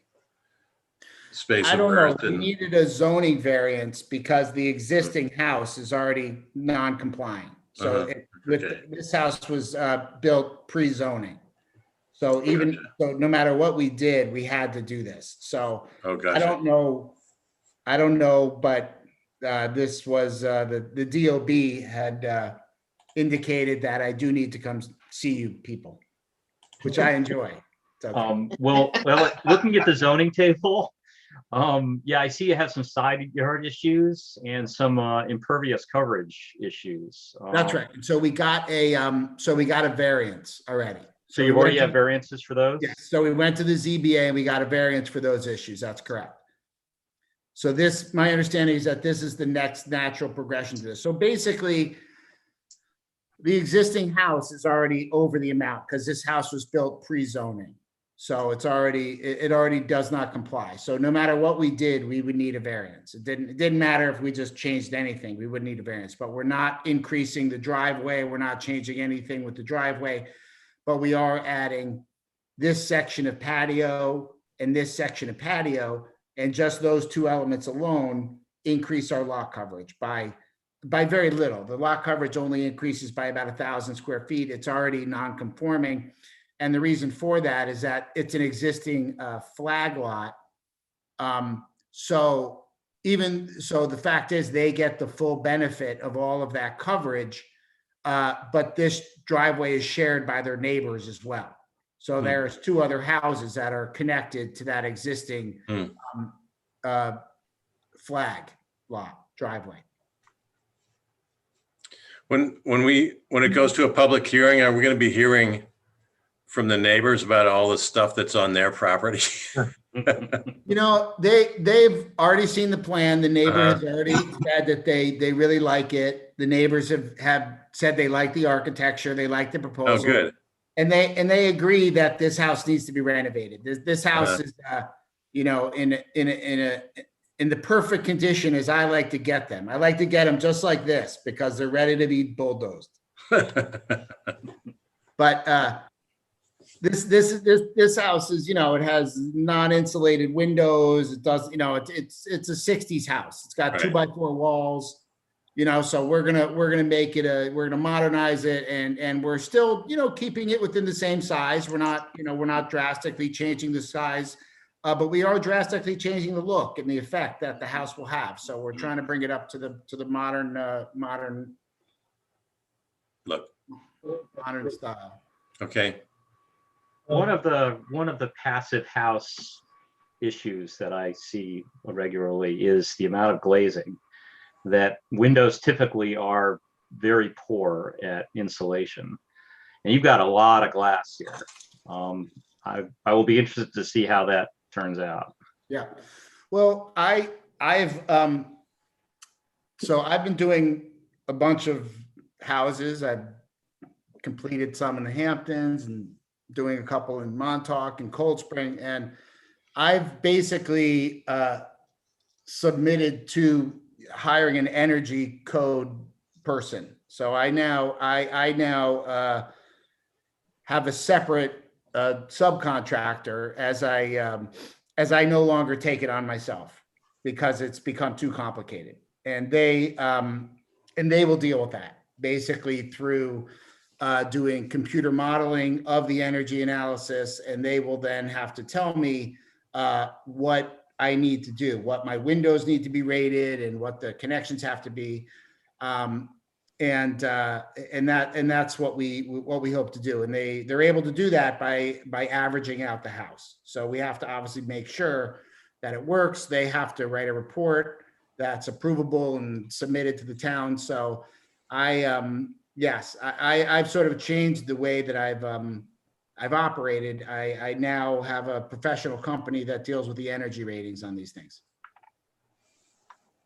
space. I don't know. We needed a zoning variance because the existing house is already non-compliant. So this house was built pre-zoning. So no matter what we did, we had to do this. So I don't know, but this was the DOB had indicated that I do need to come see you people, which I enjoy. Well, looking at the zoning table, I see you have some side yard issues and some impervious coverage issues. That's right. So we got a variance already. So you already have variances for those? Yes. So we went to the ZBA and we got a variance for those issues. That's correct. So my understanding is that this is the next natural progression to this. So basically, the existing house is already over the amount because this house was built pre-zoning. So it already does not comply. So no matter what we did, we would need a variance. It didn't matter if we just changed anything, we would need a variance, but we're not increasing the driveway. We're not changing anything with the driveway. But we are adding this section of patio and this section of patio, and just those 2 elements alone increase our lot coverage by very little. The lot coverage only increases by about 1,000 square feet. It's already non-conforming. And the reason for that is that it's an existing flag lot. So the fact is they get the full benefit of all of that coverage. But this driveway is shared by their neighbors as well. So there's 2 other houses that are connected to that existing flag lot driveway. When it goes to a public hearing, are we going to be hearing from the neighbors about all the stuff that's on their property? You know, they've already seen the plan. The neighbor has already said that they really like it. The neighbors have said they like the architecture, they like the proposal. Oh, good. And they agree that this house needs to be renovated. This house is, you know, in the perfect condition as I like to get them. I like to get them just like this because they're ready to be bulldozed. But this house is, you know, it has non-insulated windows. It does, you know, it's a 60s house. It's got 2x4 walls, you know, so we're gonna make it we're gonna modernize it, and we're still, you know, keeping it within the same size. We're not drastically changing the size, but we are drastically changing the look and the effect that the house will have. So we're trying to bring it up to the modern look, modern style. Okay. One of the passive house issues that I see regularly is the amount of glazing. That windows typically are very poor at insulation, and you've got a lot of glass here. I will be interested to see how that turns out. Yeah, well, I've been doing a bunch of houses. I've completed some in the Hamptons and doing a couple in Montauk and Cold Spring, and I've basically submitted to hiring an energy code person. So I now have a separate subcontractor as I no longer take it on myself because it's become too complicated, and they will deal with that basically through doing computer modeling of the energy analysis, and they will then have to tell me what I need to do, what my windows need to be rated, and what the connections have to be, and that's what we hope to do. And they're able to do that by averaging out the house. So we have to obviously make sure that it works. They have to write a report that's approvable and submitted to the town. So yes, I've sort of changed the way that I've operated. I now have a professional company that deals with the energy ratings on these things.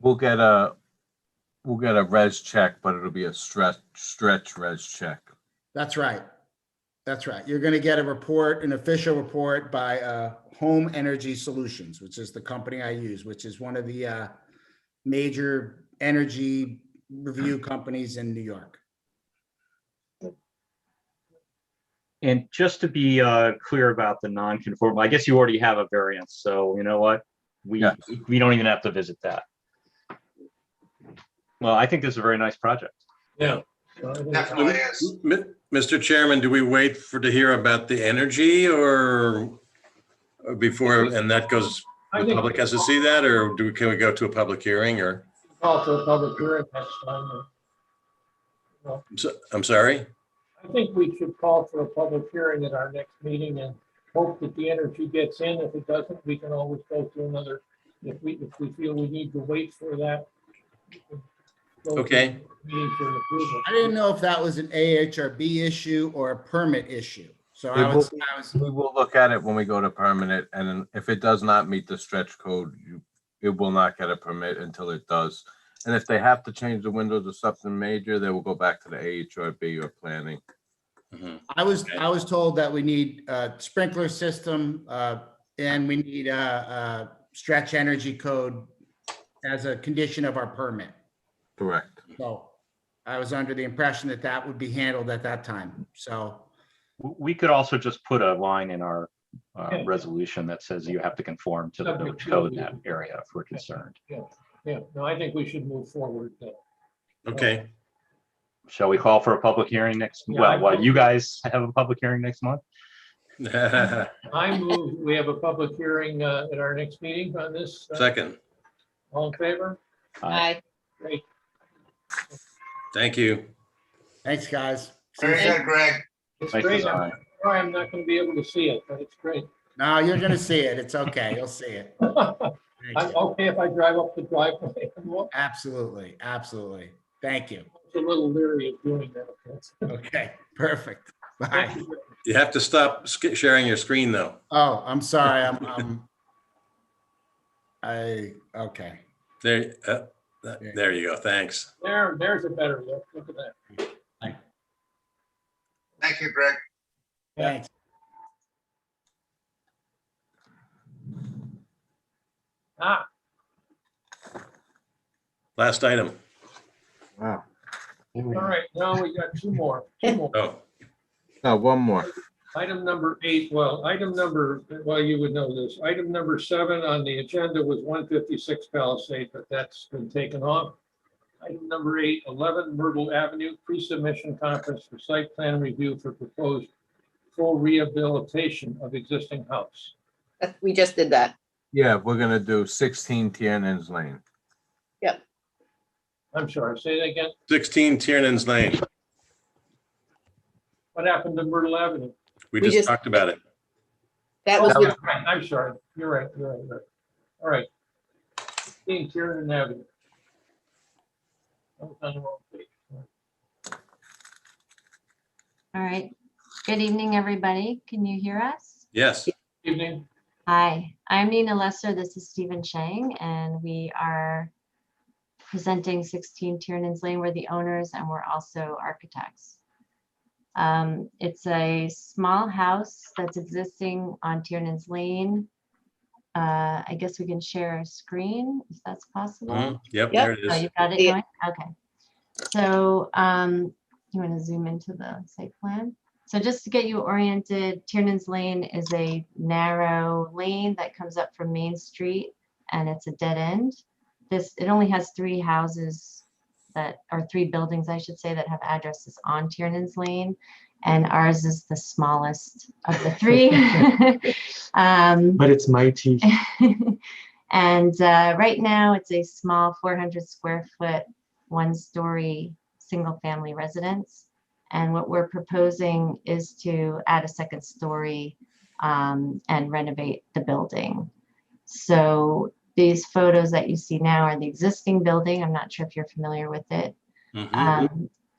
We'll get a res check, but it'll be a stretch res check. That's right. That's right. You're going to get a report, an official report by Home Energy Solutions, which is the company I use, which is one of the major energy review companies in New York. And just to be clear about the non-conforming, I guess you already have a variance, so you know what? We don't even have to visit that. Well, I think this is a very nice project. Yeah. Definitely is. Mr. Chairman, do we wait to hear about the energy or before, and that goes, the public has to see that, or can we go to a public hearing, or? Call for a public hearing next time. I'm sorry? I think we should call for a public hearing at our next meeting and hope that the energy gets in. If it doesn't, we can always go to another, if we feel we need to wait for that. Okay. Meeting for an approval. I didn't know if that was an AHRB issue or a permit issue. So we will look at it when we go to permanent, and if it does not meet the stretch code, it will not get a permit until it does. And if they have to change the windows or something major, they will go back to the AHRB or planning. I was told that we need a sprinkler system and we need a stretch energy code as a condition of our permit. Correct. So I was under the impression that that would be handled at that time. So we could also just put a line in our resolution that says you have to conform to the village code in that area if we're concerned. Yeah, no, I think we should move forward. Okay. Shall we call for a public hearing next? Yeah, Well, you guys have a public hearing next month? I move we have a public hearing at our next meeting on this. Second. All in favor? Aye. Great. Thank you. Thanks, guys. Very good, Greg. It's Thank great. you. I'm sorry I'm not going to be able to see it, but it's great. No, you're going to see it. It's okay. You'll see it. I'm okay if I drive up the driveway and walk. Absolutely. Absolutely. Thank you. I'm a little leery of doing that. Okay, perfect. Bye. Thank you. You have to stop sharing your screen though. Oh, I'm sorry. Okay. There you go. Thanks. There's a better look. Look at that. Thank you, Greg. Thanks. Last item. Wow. All right, now we got two more. Oh, No, one more. Item number 8, well, you would know this. Item number 7 on the agenda was 156 Palisade, but that's been taken off. Item number 8, 11 Myrtle Avenue, pre-submission conference for site plan review for proposed full rehabilitation of existing house. We just did that. Yeah, we're gonna do 16 Tiernan's Lane. Yep. I'm sorry, say that again. 16 Tiernan's Lane. What happened to Myrtle Avenue? We just talked about it. That was, Oh, right. I'm sorry. You're right. All right. 16 Tiernan Avenue. I was on the wrong page. All right. Good evening, everybody. Can you hear us? Yes. Evening. Hi, I'm Nina Lesser. This is Stephen Chang, and we are presenting 16 Tiernan's Lane. We're the owners, and we're also architects. It's a small house that's existing on Tiernan's Lane. I guess we can share a screen if that's possible. Yep, there it Oh, is. you got it going? Okay. So you want to zoom into the site plan? So just to get you oriented, Tiernan's Lane is a narrow lane that comes up from Main Street, and it's a dead end. It only has 3 houses that are 3 buildings, I should say, that have addresses on Tiernan's Lane, and ours is the smallest of the 3. But it's mighty. And right now it's a small 400 square foot, 1-story single family residence. And what we're proposing is to add a 2nd story and renovate the building. So these photos that you see now are the existing building. I'm not sure if you're familiar with it.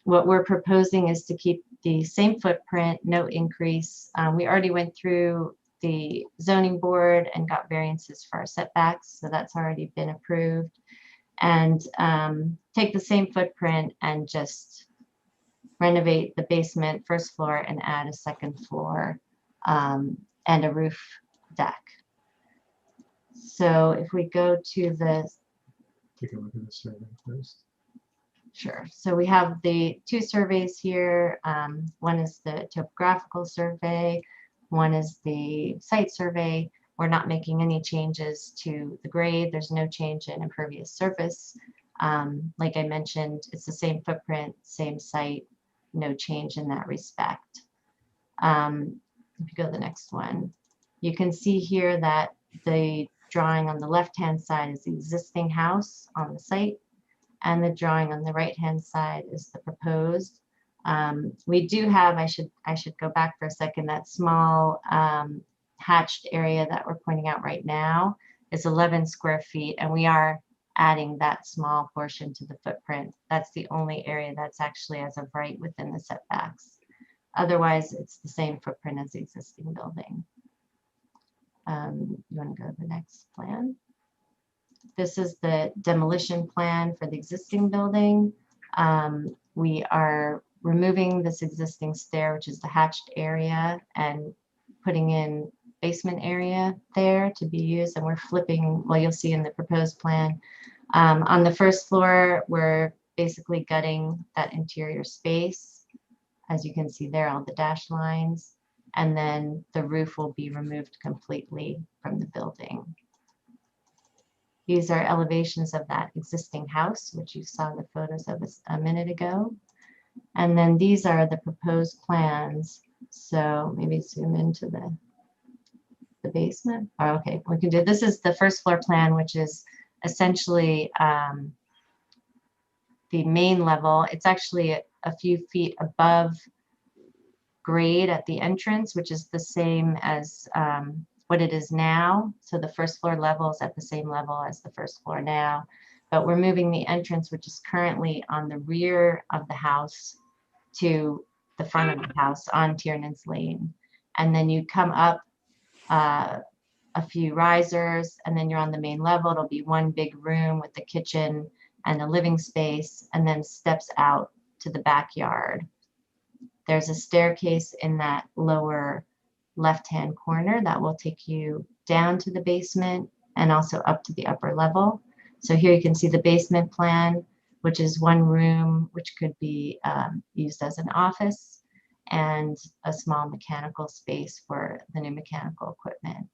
What we're proposing is to keep the same footprint, no increase. We already went through the zoning board and got variances for our setbacks, so that's already been approved. And take the same footprint and just renovate the basement, 1st floor, and add a 2nd floor and a roof deck. So if we go to the, Take a look at the survey first. sure. So we have the 2 surveys here. One is the topographical survey. One is the site survey. We're not making any changes to the grade. There's no change in impervious surface. Like I mentioned, it's the same footprint, same site, no change in that respect. If you go to the next one, you can see here that the drawing on the left-hand side is the existing house on the site, and the drawing on the right-hand side is the proposed. We do have, I should go back for a second, that small hatched area that we're pointing out right now is 11 square feet, and we are adding that small portion to the footprint. That's the only area that's actually as of right within the setbacks. Otherwise, it's the same footprint as the existing building. You want to go to the next plan? This is the demolition plan for the existing building. We are removing this existing stair, which is the hatched area, and putting in basement area there to be used. And we're flipping, well, you'll see in the proposed plan. On the 1st floor, we're basically gutting that interior space. As you can see there, all the dashed lines. And then the roof will be removed completely from the building. These are elevations of that existing house, which you saw the photos of a minute ago. And then these are the proposed plans. So maybe zoom into the basement. Oh, okay, we can do, this is the 1st floor plan, which is essentially the main level. It's actually a few feet above grade at the entrance, which is the same as what it is now. So the 1st floor level is at the same level as the 1st floor now, but we're moving the entrance, which is currently on the rear of the house, to the front of the house on Tiernan's Lane. And then you come up a few risers, and then you're on the main level. It'll be one big room with the kitchen and a living space, and then steps out to the backyard. There's a staircase in that lower left-hand corner that will take you down to the basement and also up to the upper level. So here you can see the basement plan, which is one room, which could be used as an office, and a small mechanical space for the new mechanical equipment.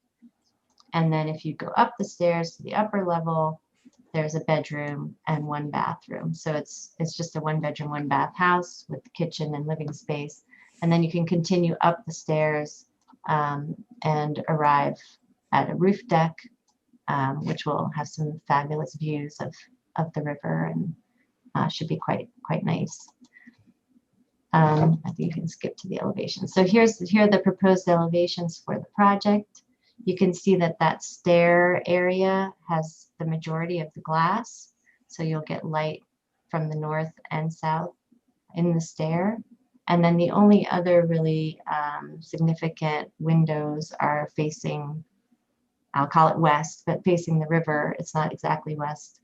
And then if you go up the stairs to the upper level, there's a bedroom and one bathroom. So it's just a 1-bedroom, 1-bath house with the kitchen and living space. And then you can continue up the stairs and arrive at a roof deck, which will have some fabulous views of the river, and should be quite nice. I think you can skip to the elevations. So here are the proposed elevations for the project. You can see that stair area has the majority of the glass. So you'll get light from the north and south in the stair. And then the only other really significant windows are facing, I'll call it west, but facing the river. It's not exactly west,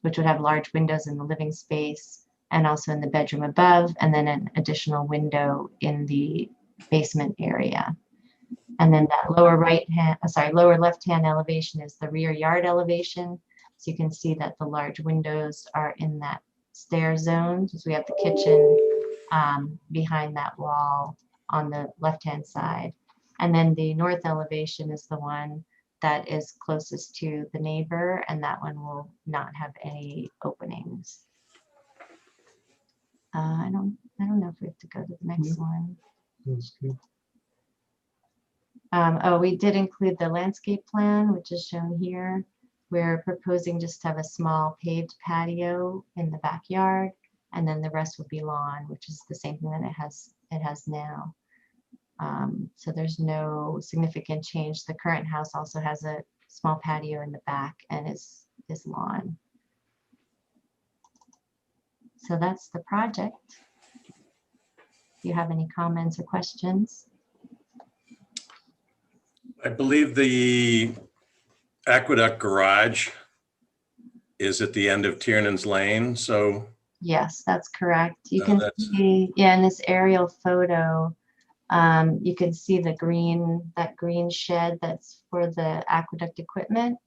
which would have large windows in the living space and also in the bedroom above, and then an additional window in the basement area. And then that lower left-hand elevation is the rear yard elevation. So you can see that the large windows are in that stair zone. So we have the kitchen behind that wall on the left-hand side. And then the north elevation is the one that is closest to the neighbor, and that one will not have any openings. I don't know if we have to go to the next one. That's good. Oh, we did include the landscape plan, which is shown here. We're proposing just to have a small paved patio in the backyard, and then the rest would be lawn, which is the same thing that it has now. So there's no significant change. The current house also has a small patio in the back and is lawn. So that's the project. Do you have any comments or questions? I believe the Aqueduct Garage is at the end of Tiernan's Lane, so. Yes, that's correct. You can see, in this aerial photo, you can see that green shed that's for the aqueduct equipment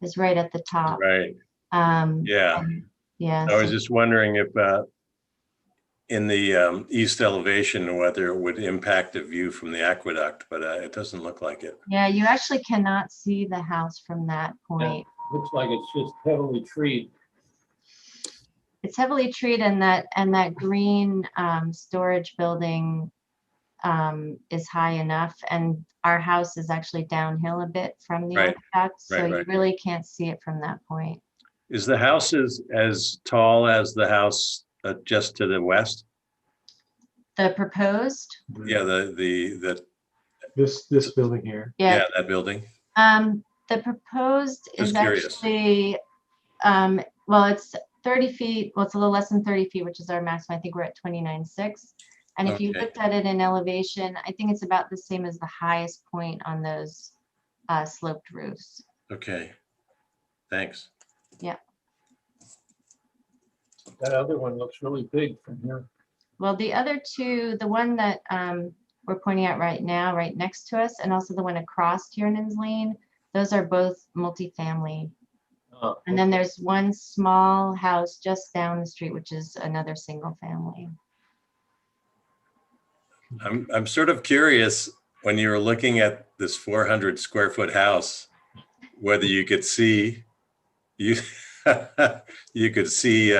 is right at the top. Right. Yeah. Yeah. I was just wondering if in the east elevation, whether it would impact the view from the aqueduct, but it doesn't look like it. Yeah, you actually cannot see the house from that point. Yeah, looks like it's just heavily treed. It's heavily treed, and that green storage building is high enough, and our house is actually downhill a bit from the aqueduct, so you really can't see it from that point. Is the house as tall as the house just to the west? The proposed? Yeah, this building here. Yeah, that building. The proposed is actually, well, it's 30 feet. Well, it's a little less than 30 feet, which is our maximum. I think we're at 29.6. And if you looked at it in elevation, I think it's about the same as the highest point on those sloped roofs. Okay, thanks. Yeah. That other one looks really big from here. Well, the other two, the one that we're pointing out right now, right next to us, and also the one across Tiernan's Lane, those are both multifamily. Oh, and then there's one small house just down the street, which is another single family. I'm sort of curious, when you were looking at this 400 square foot house, whether you could see you could see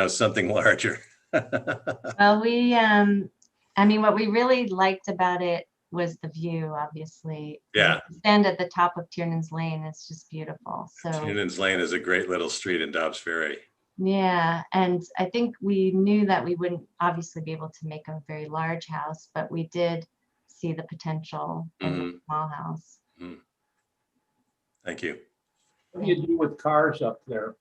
something larger. Well, I mean, what we really liked about it was the view, obviously. Yeah. You stand at the top of Tiernan's Lane, it's just beautiful. So Tiernan's Lane is a great little street in Dobbs Ferry. yeah, and I think we knew that we wouldn't obviously be able to make a very large house, but we did see the potential in the small house. Thank you. What do you do with cars up there?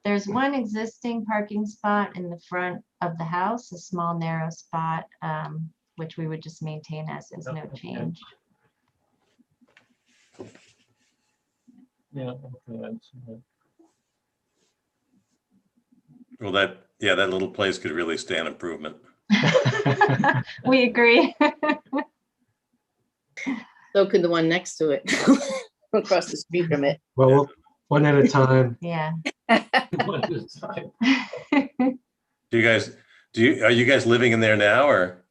There's one existing parking spot in the front of the house, a small narrow spot, which we would just maintain as is, no change. Yeah. Okay, I see that. Well, that little place could really stand improvement. We agree. So could the one next to it, across the street from it. Well, one at a time. Yeah. One at a time. Are you guys living in there now, or?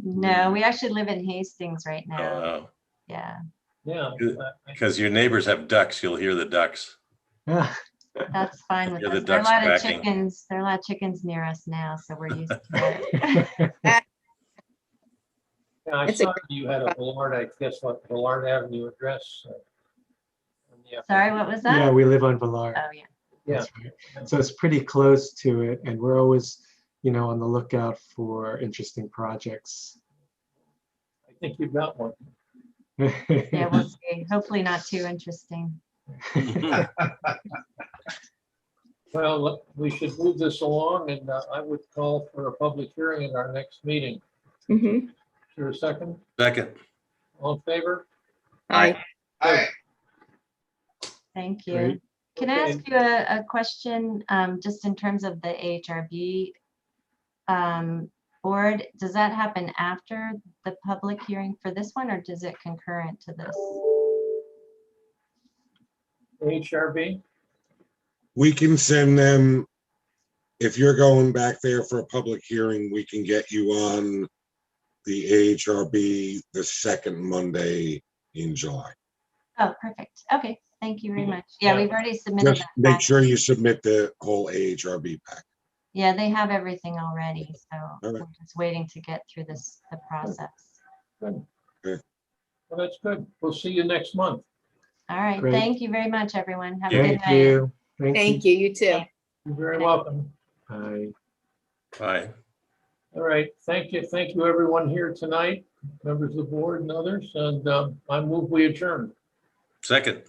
No, we actually live in Hastings right now. Oh, Yeah. Yeah. because your neighbors have ducks, you'll hear the ducks. That's fine with Hear the us. There are a ducks lot of quacking. chickens. There are a lot of chickens near us now, so we're used to it. Yeah, I saw you had a Ballard, I guess what, Ballard Avenue address. Sorry, what was that? Yeah, we live on Ballard. Oh, yeah. Yeah. That's right. So it's pretty close to it, and we're always, on the lookout for interesting projects. I think you've got one. Yeah, we'll see. Hopefully not too interesting. Well, we should move this along, and I would call for a public hearing in our next meeting. Mm-hmm. Is there a second? Second. All in favor? Aye. Aye. Thank you. Great. Can I Okay. ask you a question, just in terms of the AHRB board? Does that happen after the public hearing for this one, or does it concurrent to this? HRB? We can send them, if you're going back there for a public hearing, we can get you on the AHRB the second Monday in July. Oh, perfect. Okay, thank you very much. Yeah, we've already submitted Just that. make back. sure you submit the whole AHRB pack. Yeah, they have everything already, so right. we're just waiting to get through the process. Good. Okay. Well, that's good. We'll see you next month. All right, Great. thank you very much, everyone. Have a good Thank night. you. Thank you, you too. You're very welcome. Bye. Bye. All right, thank you. Thank you, everyone here tonight, members of the board and others, and I move we adjourn. Second.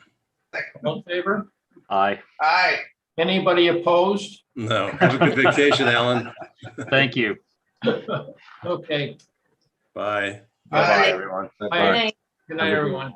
All in favor? Aye. Aye. Anybody opposed? No. Have a good vacation, Alan. Thank you. Okay. Bye. Bye-bye, Aye. everyone. Bye. Good night, everyone.